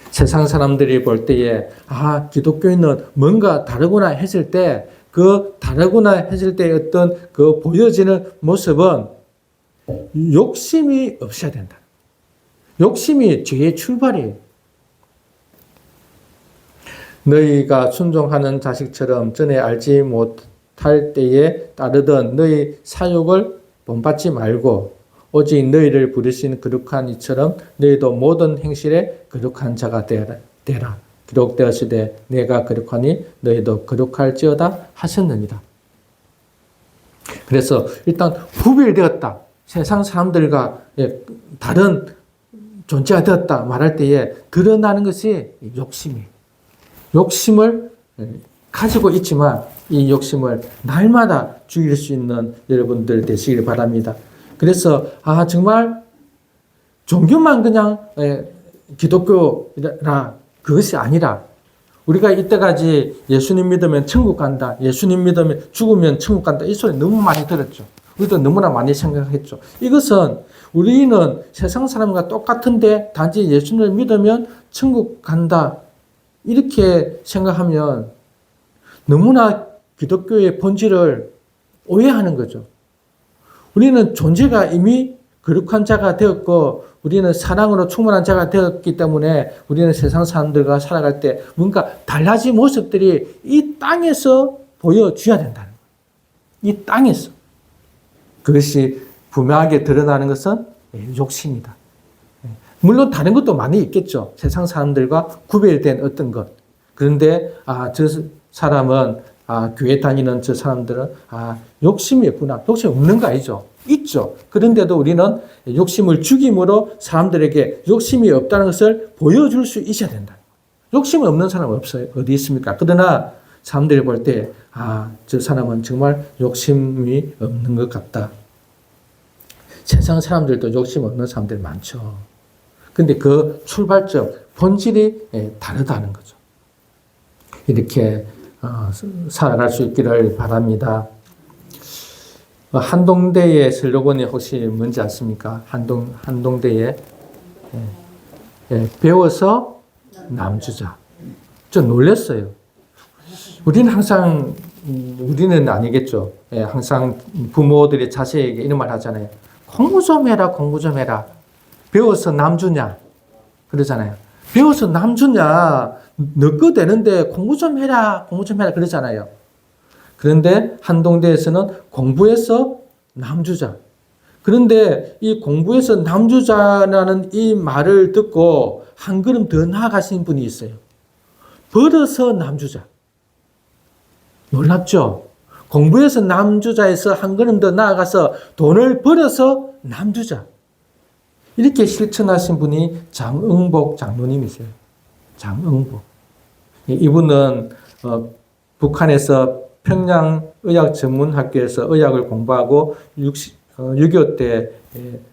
세상 사람들이 볼 때에, 아, 기독교인은 뭔가 다르구나 했을 때, 그 다르구나 했을 때 어떤 그 보여지는 모습은 욕심이 없어야 된다. 욕심이 죄의 출발이에요. 너희가 순종하는 자식처럼 전에 알지 못할 때에 따르던 너희 사욕을 본받지 말고, 오직 너희를 부르신 거룩한 이처럼 너희도 모든 행실에 거룩한 자가 되라. 기록되었으되 내가 거룩하니 너희도 거룩할지어다 하셨느니라. 그래서 일단 구별되었다. 세상 사람들과 다른 존재가 되었다 말할 때에 드러나는 것이 욕심이에요. 욕심을 가지고 있지만 이 욕심을 날마다 죽일 수 있는 여러분들 되시길 바랍니다. 그래서 정말 종교만 그냥 기독교라 그것이 아니라, 우리가 이때까지 예수님 믿으면 천국 간다, 예수님 믿으면 죽으면 천국 간다, 이 소리 너무 많이 들었죠. 우리도 너무나 많이 생각했죠. 이것은 우리는 세상 사람과 똑같은데 단지 예수님을 믿으면 천국 간다 이렇게 생각하면 너무나 기독교의 본질을 오해하는 거죠. 우리는 존재가 이미 거룩한 자가 되었고 우리는 사랑으로 충만한 자가 되었기 때문에 우리는 세상 사람들과 살아갈 때 뭔가 달라진 모습들이 이 땅에서 보여줘야 된다는 거예요. 이 땅에서. 그것이 분명하게 드러나는 것은 욕심이다. 물론 다른 것도 많이 있겠죠. 세상 사람들과 구별된 어떤 것. 그런데 저 사람은 교회 다니는 저 사람들은 욕심이 있구나. 욕심이 없는 거 아니죠. 있죠. 그런데도 우리는 욕심을 죽임으로 사람들에게 욕심이 없다는 것을 보여줄 수 있어야 된다. 욕심이 없는 사람은 없어요. 어디 있습니까? 그러나 사람들이 볼 때 저 사람은 정말 욕심이 없는 것 같다. 세상 사람들도 욕심 없는 사람들이 많죠. 근데 그 출발점, 본질이 다르다는 거죠. 이렇게 살아갈 수 있기를 바랍니다. 한동대의 슬로건이 혹시 뭔지 아십니까? 한동대의 배워서 남주자. 좀 놀랐어요. 우리는 항상, 우리는 아니겠죠. 항상 부모들이 자식에게 이런 말 하잖아요. 공부 좀 해라, 공부 좀 해라. 배워서 남주냐? 그러잖아요. 배워서 남주냐? 너 거 되는데 공부 좀 해라, 공부 좀 해라 그러잖아요. 그런데 한동대에서는 공부해서 남주자. 그런데 이 공부에서 남주자라는 이 말을 듣고 한 걸음 더 나아가신 분이 있어요. 벌어서 남주자. 놀랍죠? 공부에서 남주자에서 한 걸음 더 나아가서 돈을 벌어서 남주자. 이렇게 실천하신 분이 장응복 장로님이세요. 장응복. 이분은 북한에서 평양의학전문학교에서 의학을 공부하고 6.25 때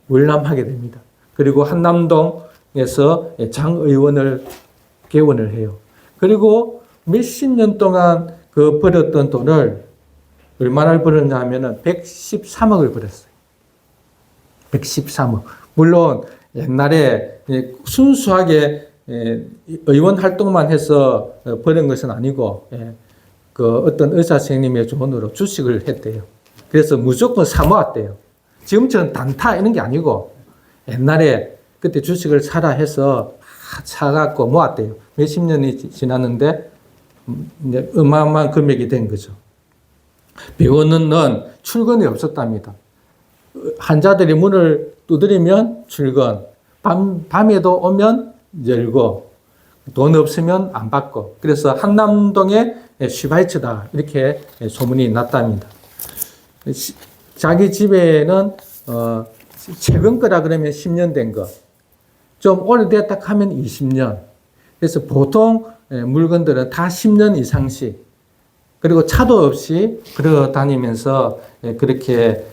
월남하게 됩니다. 그리고 한남동에서 장의원을 개원을 해요. 그리고 몇십 년 동안 그 벌었던 돈을 얼마나 벌었냐 하면은 113억을 벌었어요. 113억. 물론 옛날에 순수하게 의원 활동만 해서 버는 것은 아니고 그 어떤 의사 선생님의 조언으로 주식을 했대요. 그래서 무조건 사 모았대요. 지금처럼 단타 이런 게 아니고 옛날에 그때 주식을 사라 해서 사갖고 모았대요. 몇십 년이 지났는데 이제 어마어마한 금액이 된 거죠. 병원은 출근이 없었답니다. 환자들이 문을 두드리면 출근, 밤에도 오면 열고, 돈 없으면 안 받고, 그래서 한남동의 슈바이처다 이렇게 소문이 났답니다. 자기 집에는 최근 거라 그러면 10년 된 거, 좀 오래됐다 하면 20년. 그래서 보통 물건들은 다 10년 이상씩, 그리고 차도 없이 걸어 다니면서 그렇게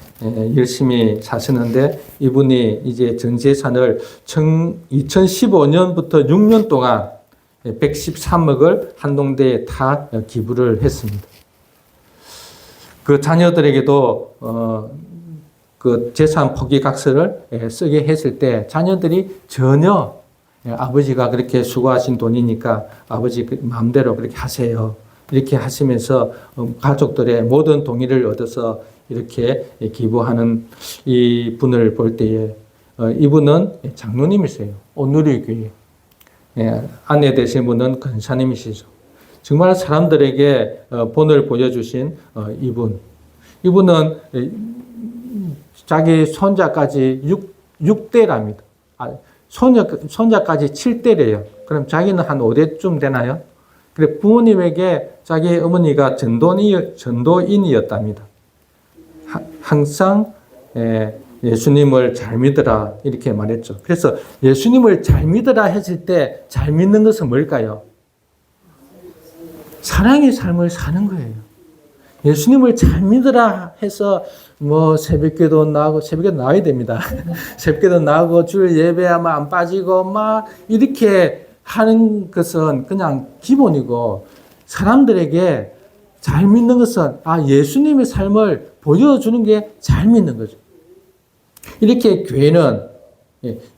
열심히 사시는데, 이분이 이제 전 재산을 2015년부터 6년 동안 113억을 한동대에 다 기부를 했습니다. 그 자녀들에게도 그 재산 포기각서를 쓰게 했을 때 자녀들이 전혀 아버지가 그렇게 수고하신 돈이니까 아버지 마음대로 그렇게 하세요. 이렇게 하시면서 가족들의 모든 동의를 얻어서 이렇게 기부하는 이 분을 볼 때에 이분은 장로님이세요. 온누리교회. 아내 되신 분은 권사님이시죠. 정말 사람들에게 본을 보여주신 이분. 이분은 자기 손자까지 6대랍니다. 손자까지 7대래요. 그럼 자기는 한 5대쯤 되나요? 그래 부모님에게 자기 어머니가 전도인이었답니다. 항상 예수님을 잘 믿으라 이렇게 말했죠. 그래서 예수님을 잘 믿으라 했을 때 잘 믿는 것은 뭘까요? 사랑의 삶을 사는 거예요. 예수님을 잘 믿으라 해서 뭐 새벽기도 나오고, 새벽기도 나와야 됩니다. 새벽기도 나오고 주일 예배하면 안 빠지고 막 이렇게 하는 것은 그냥 기본이고, 사람들에게 잘 믿는 것은 예수님의 삶을 보여주는 게 잘 믿는 거죠. 이렇게 교회는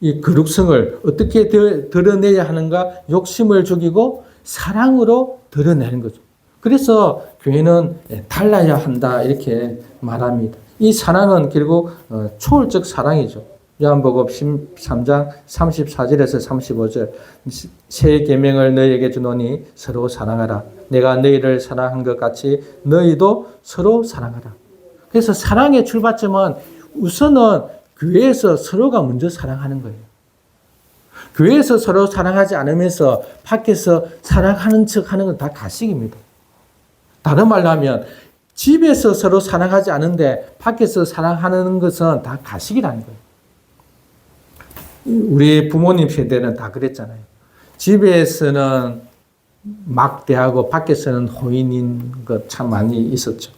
이 거룩성을 어떻게 드러내야 하는가, 욕심을 죽이고 사랑으로 드러내는 거죠. 그래서 교회는 달라야 한다 이렇게 말합니다. 이 사랑은 결국 초월적 사랑이죠. 요한복음 13장 34절에서 35절 새 계명을 너희에게 주노니 서로 사랑하라. 내가 너희를 사랑한 것 같이 너희도 서로 사랑하라. 그래서 사랑의 출발점은 우선은 교회에서 서로가 먼저 사랑하는 거예요. 교회에서 서로 사랑하지 않으면서 밖에서 사랑하는 척 하는 건 다 가식입니다. 다른 말로 하면 집에서 서로 사랑하지 않은데 밖에서 사랑하는 것은 다 가식이라는 거예요. 우리 부모님 세대는 다 그랬잖아요. 집에서는 막대하고 밖에서는 호인인 것 참 많이 있었죠.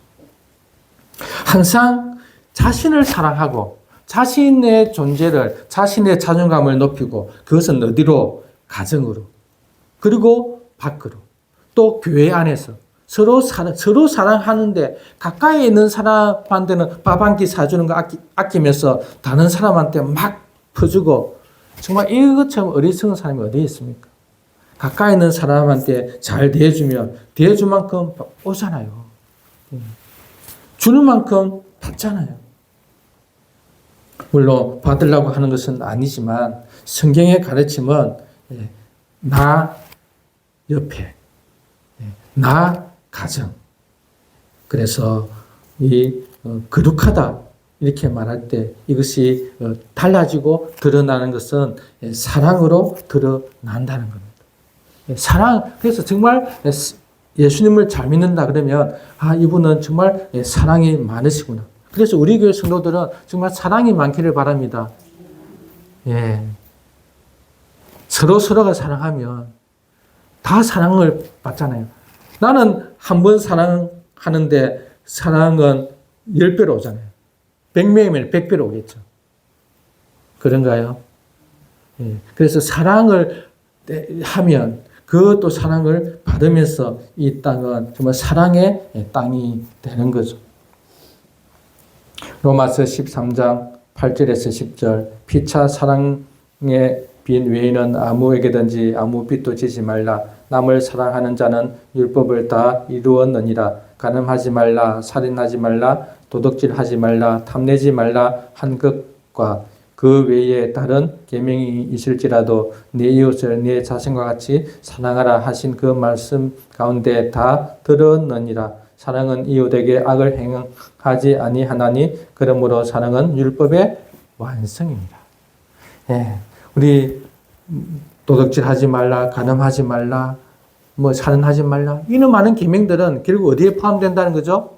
항상 자신을 사랑하고 자신의 존재를, 자신의 자존감을 높이고, 그것은 어디로? 가정으로. 그리고 밖으로. 또 교회 안에서. 서로 사랑하는데, 가까이 있는 사람한테는 밥 한 끼 사주는 거 아끼면서 다른 사람한테 막 퍼주고, 정말 이것처럼 어리석은 사람이 어디 있습니까? 가까이 있는 사람한테 잘 대해주면 대해줄 만큼 오잖아요. 주는 만큼 받잖아요. 물론 받으려고 하는 것은 아니지만 성경의 가르침은 나 옆에, 나 가정. 그래서 이 거룩하다, 이렇게 말할 때 이것이 달라지고 드러나는 것은 사랑으로 드러난다는 겁니다. 사랑, 그래서 정말 예수님을 잘 믿는다 그러면 이분은 정말 사랑이 많으시구나. 그래서 우리 교회 성도들은 정말 사랑이 많기를 바랍니다. 예. 서로가 사랑하면 다 사랑을 받잖아요. 나는 한 번 사랑하는데 사랑은 10배로 오잖아요. 100명이면 100배로 오겠죠. 그런가요? 예. 그래서 사랑을 하면 그것도 사랑을 받으면서 이 땅은 정말 사랑의 땅이 되는 거죠. 로마서 13장 8절에서 10절 피차 사랑의 빚 외에는 아무에게든지 아무 빚도 지지 말라. 남을 사랑하는 자는 율법을 다 이루었느니라. 간음하지 말라, 살인하지 말라, 도둑질하지 말라, 탐내지 말라 한 것과 그 외에 다른 계명이 있을지라도 내 이웃을 내 자신과 같이 사랑하라 하신 그 말씀 가운데 다 들었느니라. 사랑은 이웃에게 악을 행하지 아니하나니 그러므로 사랑은 율법의 완성입니다. 예, 우리 도둑질하지 말라, 간음하지 말라, 살인하지 말라 이런 많은 계명들은 결국 어디에 포함된다는 거죠?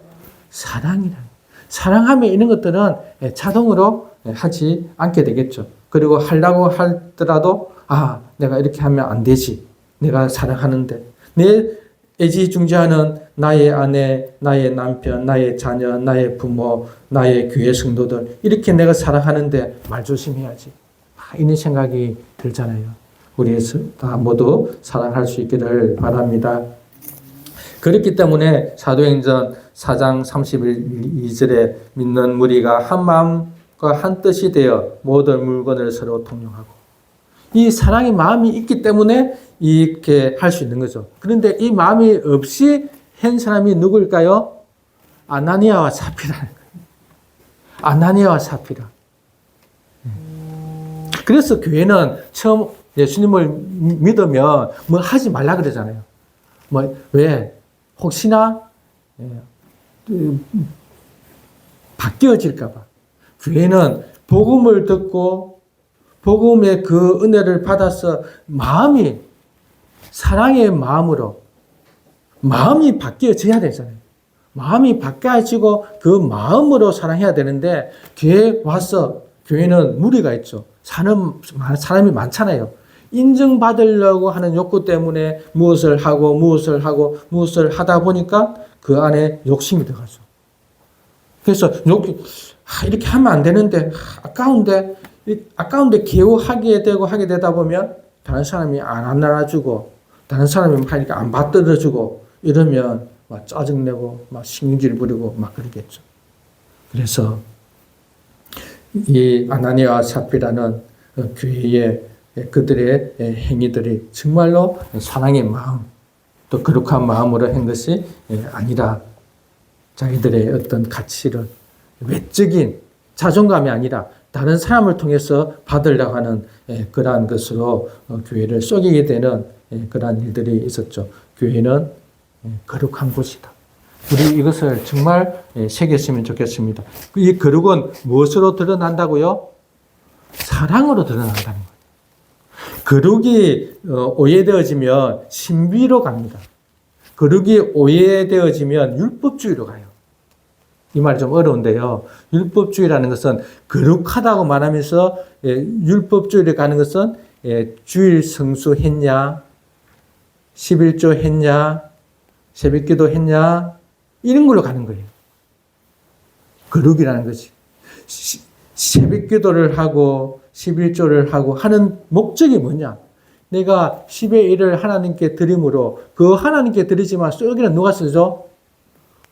사랑이라는. 사랑하면 이런 것들은 자동으로 하지 않게 되겠죠. 그리고 하려고 하더라도 내가 이렇게 하면 안 되지. 내가 사랑하는데 내 애지중지하는 나의 아내, 나의 남편, 나의 자녀, 나의 부모, 나의 교회 성도들 이렇게 내가 사랑하는데 말 조심해야지. 이런 생각이 들잖아요. 우리 다 모두 사랑할 수 있기를 바랍니다. 그렇기 때문에 사도행전 4장 32절에 믿는 무리가 한 마음과 한 뜻이 되어 모든 물건을 서로 통용하고 이 사랑의 마음이 있기 때문에 이렇게 할 수 있는 거죠. 그런데 이 마음이 없이 한 사람이 누구일까요? 아나니아와 사피라는 거예요. 아나니아와 사피라. 그래서 교회는 처음 예수님을 믿으면 뭐 하지 말라 그러잖아요. 왜? 혹시나 바뀌어질까봐. 교회는 복음을 듣고 복음의 그 은혜를 받아서 마음이 사랑의 마음으로 마음이 바뀌어져야 되잖아요. 마음이 바뀌어지고 그 마음으로 사랑해야 되는데 교회에 와서 교회는 무리가 있죠. 사람이 많잖아요. 인정받으려고 하는 욕구 때문에 무엇을 하다 보니까 그 안에 욕심이 들어가죠. 그래서 이렇게 하면 안 되는데 아까운데 개우하게 되고 하게 되다 보면 다른 사람이 안 알아주고 다른 사람이 하니까 안 받들어주고 이러면 막 짜증내고 막 신경질 부리고 막 그러겠죠. 그래서 이 아나니아와 사피라는 교회의 그들의 행위들이 정말로 사랑의 마음 또 거룩한 마음으로 한 것이 아니라 자기들의 어떤 가치를 외적인 자존감이 아니라 다른 사람을 통해서 받으려고 하는 그러한 것으로 교회를 속이게 되는 그러한 일들이 있었죠. 교회는 거룩한 곳이다. 우리 이것을 정말 새겼으면 좋겠습니다. 이 거룩은 무엇으로 드러난다고요? 사랑으로 드러난다는 거예요. 거룩이 오해되어지면 신비로 갑니다. 거룩이 오해되어지면 율법주의로 가요. 이 말이 좀 어려운데요. 율법주의라는 것은 거룩하다고 말하면서 율법주의를 가는 것은 주일 성수했냐, 11조 했냐, 새벽기도 했냐 이런 걸로 가는 거예요. 거룩이라는 것이. 새벽기도를 하고 11조를 하고 하는 목적이 뭐냐? 내가 10의 1을 하나님께 드림으로 그 하나님께 드리지만 여기는 누가 쓰죠?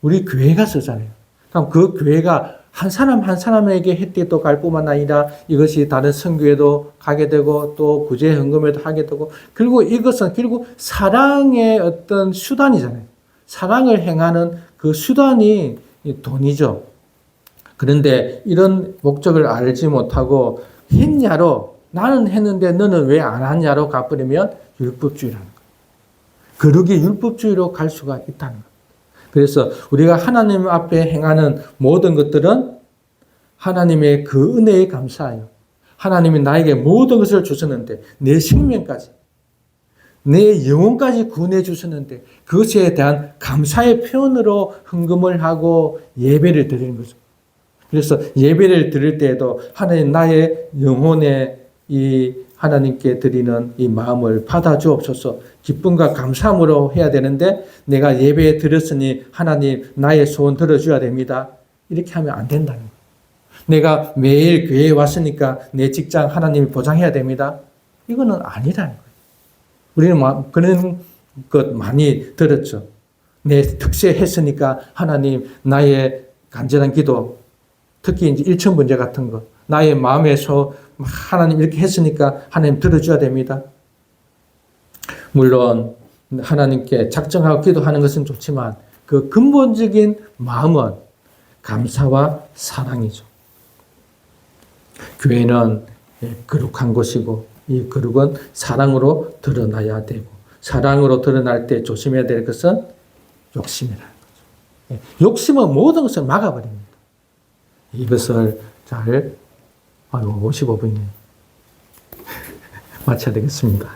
우리 교회가 쓰잖아요. 그럼 그 교회가 한 사람 한 사람에게 혜택도 갈 뿐만 아니라 이것이 다른 선교에도 가게 되고 또 구제 헌금에도 하게 되고 그리고 이것은 결국 사랑의 어떤 수단이잖아요. 사랑을 행하는 그 수단이 돈이죠. 그런데 이런 목적을 알지 못하고 했냐로 나는 했는데 너는 왜 안 하냐로 가버리면 율법주의라는 거예요. 거룩이 율법주의로 갈 수가 있다는 거예요. 그래서 우리가 하나님 앞에 행하는 모든 것들은 하나님의 그 은혜에 감사해요. 하나님이 나에게 모든 것을 주셨는데 내 생명까지 내 영혼까지 구원해 주셨는데 그것에 대한 감사의 표현으로 헌금을 하고 예배를 드리는 거죠. 그래서 예배를 드릴 때에도 하나님 나의 영혼에 이 하나님께 드리는 이 마음을 받아 주옵소서. 기쁨과 감사함으로 해야 되는데 내가 예배에 드렸으니 하나님 나의 소원 들어줘야 됩니다. 이렇게 하면 안 된다는 거예요. 내가 매일 교회에 왔으니까 내 직장 하나님이 보장해야 됩니다. 이거는 아니라는 거예요. 우리는 그런 것 많이 들었죠. 내 특세했으니까 하나님 나의 간절한 기도, 특히 이제 일천 번제 같은 거, 나의 마음에서 하나님 이렇게 했으니까 하나님 들어줘야 됩니다. 물론 하나님께 작정하고 기도하는 것은 좋지만 그 근본적인 마음은 감사와 사랑이죠. 교회는 거룩한 곳이고 이 거룩은 사랑으로 드러나야 되고 사랑으로 드러날 때 조심해야 될 것은 욕심이라는 거죠. 욕심은 모든 것을 막아버립니다. 이것을 잘 55분이네요. 마쳐야 되겠습니다.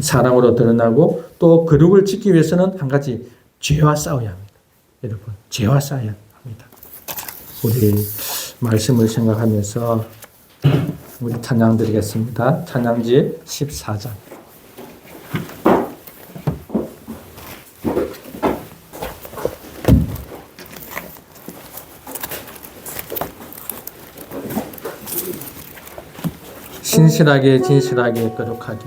사랑으로 드러나고 또 거룩을 지키기 위해서는 한 가지 죄와 싸워야 합니다. 여러분, 죄와 싸워야 합니다. 우리 말씀을 생각하면서 우리 찬양 드리겠습니다. 찬양지 14장. 신실하게 진실하게 거룩하게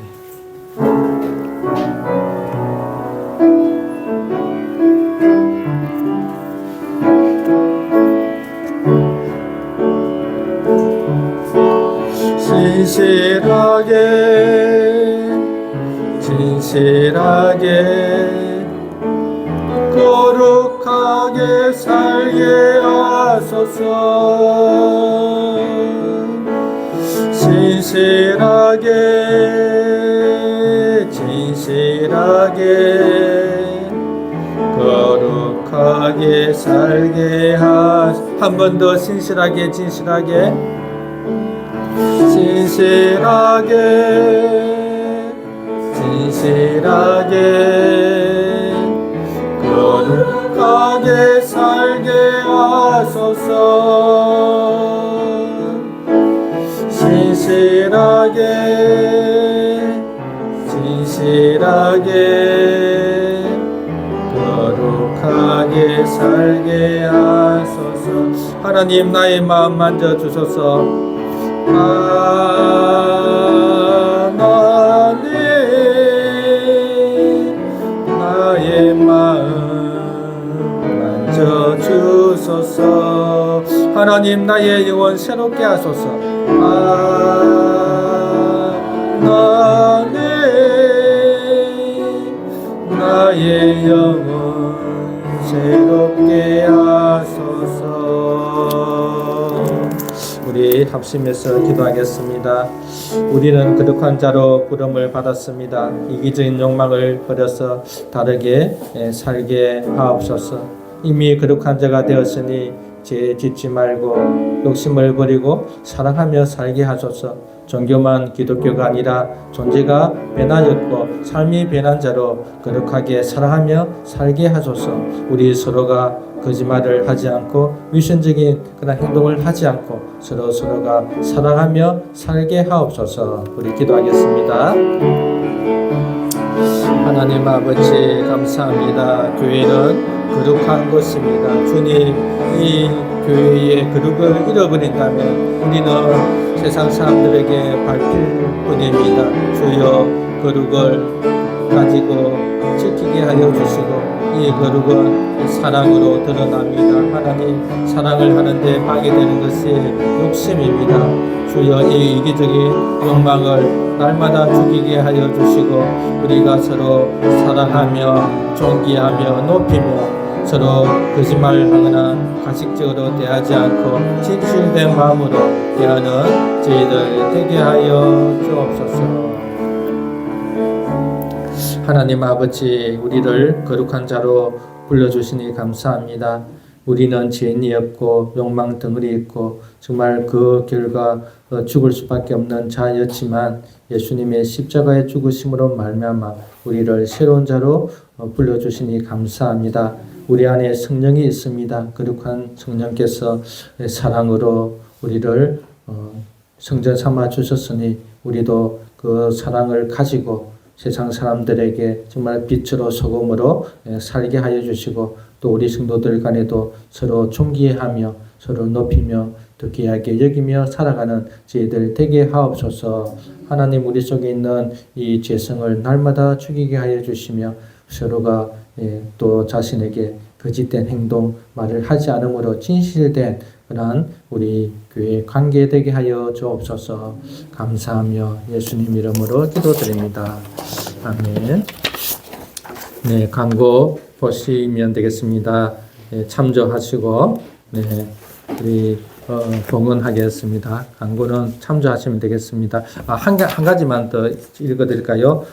진실하게 거룩하게 살게 하소서. 진실하게 거룩하게 살게 한 번 더 진실하게 거룩하게 살게 하소서. 진실하게 거룩하게 살게 하소서. 하나님 나의 마음 만져주소서. 하나님 나의 마음 만져주소서. 하나님 나의 영혼 새롭게 하소서. 하나님 나의 영혼 새롭게 하소서. 우리 합심해서 기도하겠습니다. 우리는 거룩한 자로 부름을 받았습니다. 이기적인 욕망을 버려서 다르게 살게 하옵소서. 이미 거룩한 자가 되었으니 죄에 짓지 말고 욕심을 버리고 사랑하며 살게 하소서. 종교만 기독교가 아니라 존재가 변하였고 삶이 변한 자로 거룩하게 사랑하며 살게 하소서. 우리 서로가 거짓말을 하지 않고 위선적인 그런 행동을 하지 않고 서로가 사랑하며 살게 하옵소서. 우리 기도하겠습니다. 하나님 아버지 감사합니다. 교회는 거룩한 곳입니다. 주님, 이 교회의 거룩을 잃어버린다면 우리는 세상 사람들에게 밟힐 뿐입니다. 주여 거룩을 가지고 지키게 하여 주시고 이 거룩은 사랑으로 드러납니다. 하나님, 사랑을 하는데 방해되는 것이 욕심입니다. 주여 이 이기적인 욕망을 날마다 죽이게 하여 주시고 우리가 서로 사랑하며 존귀하며 높이며 서로 거짓말하거나 가식적으로 대하지 않고 진실된 마음으로 대하는 저희들 되게 하여 주옵소서. 하나님 아버지, 우리를 거룩한 자로 불러주시니 감사합니다. 우리는 죄인이 없고 욕망 덩어리 있고 정말 그 결과 죽을 수밖에 없는 자였지만 예수님의 십자가의 죽으심으로 말미암아 우리를 새로운 자로 불러주시니 감사합니다. 우리 안에 성령이 있습니다. 거룩한 성령께서 사랑으로 우리를 성전 삼아 주셨으니 우리도 그 사랑을 가지고 세상 사람들에게 정말 빛으로 소금으로 살게 하여 주시고 또 우리 성도들 간에도 서로 존귀하며 서로 높이며 또 귀하게 여기며 살아가는 저희들 되게 하옵소서. 하나님 우리 속에 있는 이 죄성을 날마다 죽이게 하여 주시며 서로가 또 자신에게 거짓된 행동 말을 하지 않으므로 진실된 그러한 우리 교회 관계 되게 하여 주옵소서. 감사하며 예수님 이름으로 기도드립니다. 아멘. 네, 광고 보시면 되겠습니다. 네, 참조하시고 우리 봉헌하겠습니다. 광고는 참조하시면 되겠습니다. 한 가지만 더 읽어드릴까요?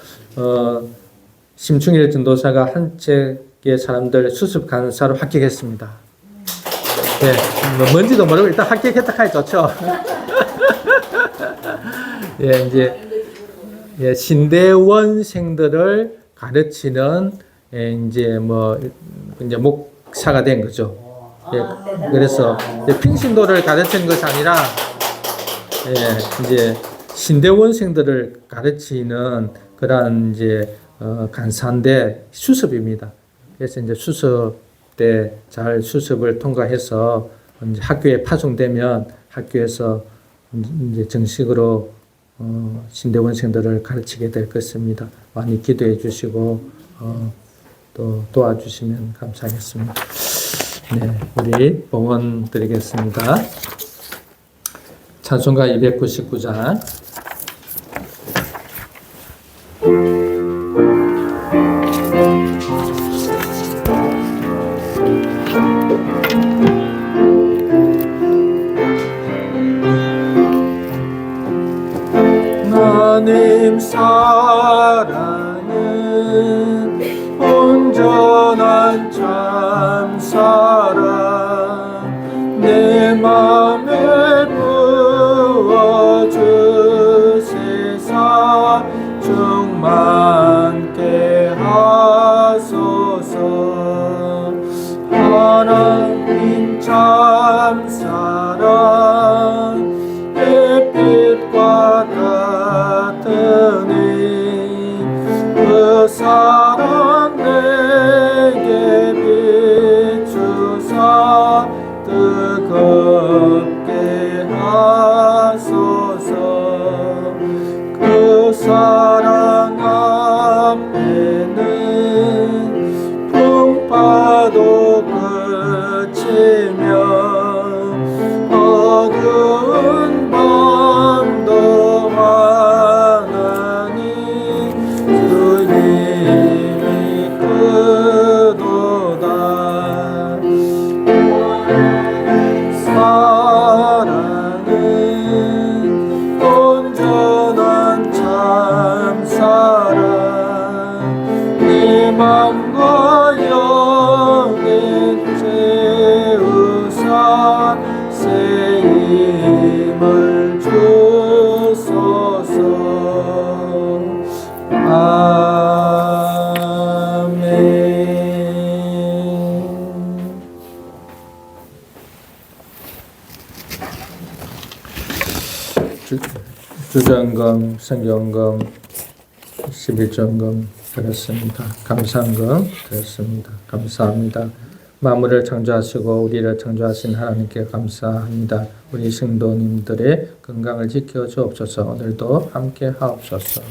심충일 전도사가 한 책의 사람들 수습 간사로 합격했습니다. 네, 뭔지도 모르고 일단 합격했다 하니 좋죠. 예, 이제 신대원생들을 가르치는 이제 목사가 된 거죠. 예, 그래서 평신도를 가르치는 것이 아니라 이제 신대원생들을 가르치는 그런 이제 간사인데 수습입니다. 그래서 이제 수습 때 잘 수습을 통과해서 이제 학교에 파송되면 학교에서 이제 정식으로 신대원생들을 가르치게 될 것입니다. 많이 기도해 주시고 또 도와주시면 감사하겠습니다. 네, 우리 봉헌 드리겠습니다. 찬송가 299장. 하나님 사랑은 온전한 참 사랑 내 맘에 부어주시사 충만케 하소서. 하나님 참 사랑 햇빛과 같으니 그 사랑 내게 비추사 뜨겁게 하소서. 그 사랑 앞에는 풍파도 그치며 어두운 밤도 많으니 그 힘이 크도다. 사랑은 온전한 참 사랑 네 맘과 영에 채우사 새 힘을 주소서. 아멘. 주전금, 성경금, 11전금 드렸습니다. 감사한금 드렸습니다. 감사합니다. 만물을 창조하시고 우리를 창조하신 하나님께 감사합니다. 우리 성도님들의 건강을 지켜 주옵소서. 오늘도 함께 하옵소서.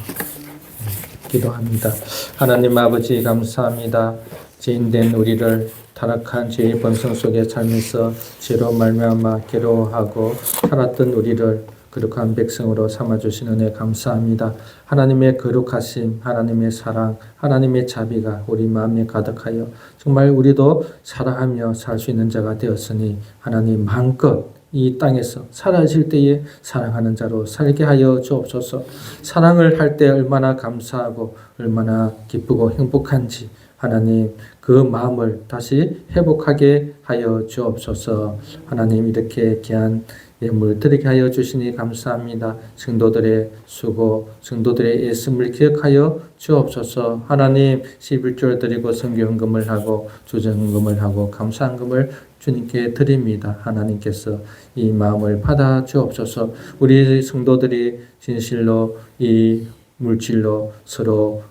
기도합니다. 하나님 아버지 감사합니다. 죄인된 우리를 타락한 죄의 본성 속에 살면서 죄로 말미암아 괴로워하고 살았던 우리를 거룩한 백성으로 삼아주신 은혜 감사합니다. 하나님의 거룩하심, 하나님의 사랑, 하나님의 자비가 우리 마음에 가득하여 정말 우리도 사랑하며 살 수 있는 자가 되었으니 하나님 마음껏 이 땅에서 사라질 때에 사랑하는 자로 살게 하여 주옵소서. 사랑을 할 때 얼마나 감사하고 얼마나 기쁘고 행복한지 하나님 그 마음을 다시 회복하게 하여 주옵소서. 하나님 이렇게 귀한 예물 드리게 하여 주시니 감사합니다. 성도들의 수고, 성도들의 예씀을 기억하여 주옵소서. 하나님 11조 드리고 선교헌금을 하고 주정헌금을 하고 감사헌금을 주님께 드립니다. 하나님께서 이 마음을 받아 주옵소서. 우리 성도들이 진실로 이 물질로 서로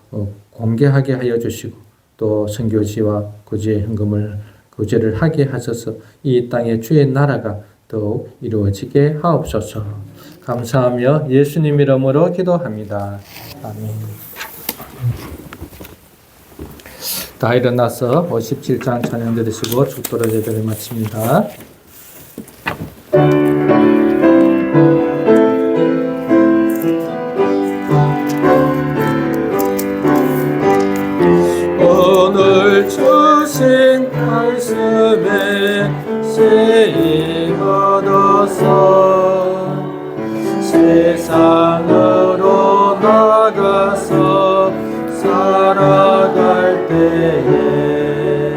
공개하게 하여 주시고 또 선교지와 구제 헌금을 구제를 하게 하셔서 이 땅의 주의 나라가 더욱 이루어지게 하옵소서. 감사하며 예수님 이름으로 기도합니다. 아멘. 다 일어나서 57장 찬양 드리시고 축도를 예배를 마칩니다. 오늘 주신 말씀에 쓰임 얻어서 세상으로 나가서 살아갈 때에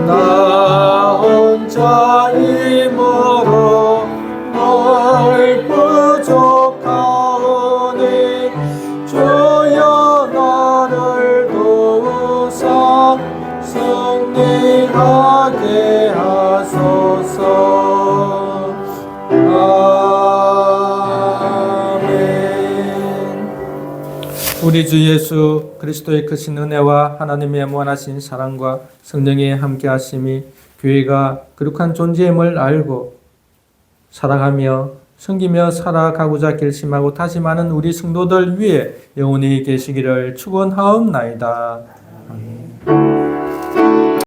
나 혼자 힘으로 널 부족하오니 주여 나를 도우사 승리하게 하소서. 아멘. 우리 주 예수 그리스도의 크신 은혜와 하나님의 무한하신 사랑과 성령의 함께하심이 교회가 거룩한 존재임을 알고 살아가며 섬기며 살아가고자 결심하고 다짐하는 우리 성도들 위해 영원히 계시기를 축원하옵나이다.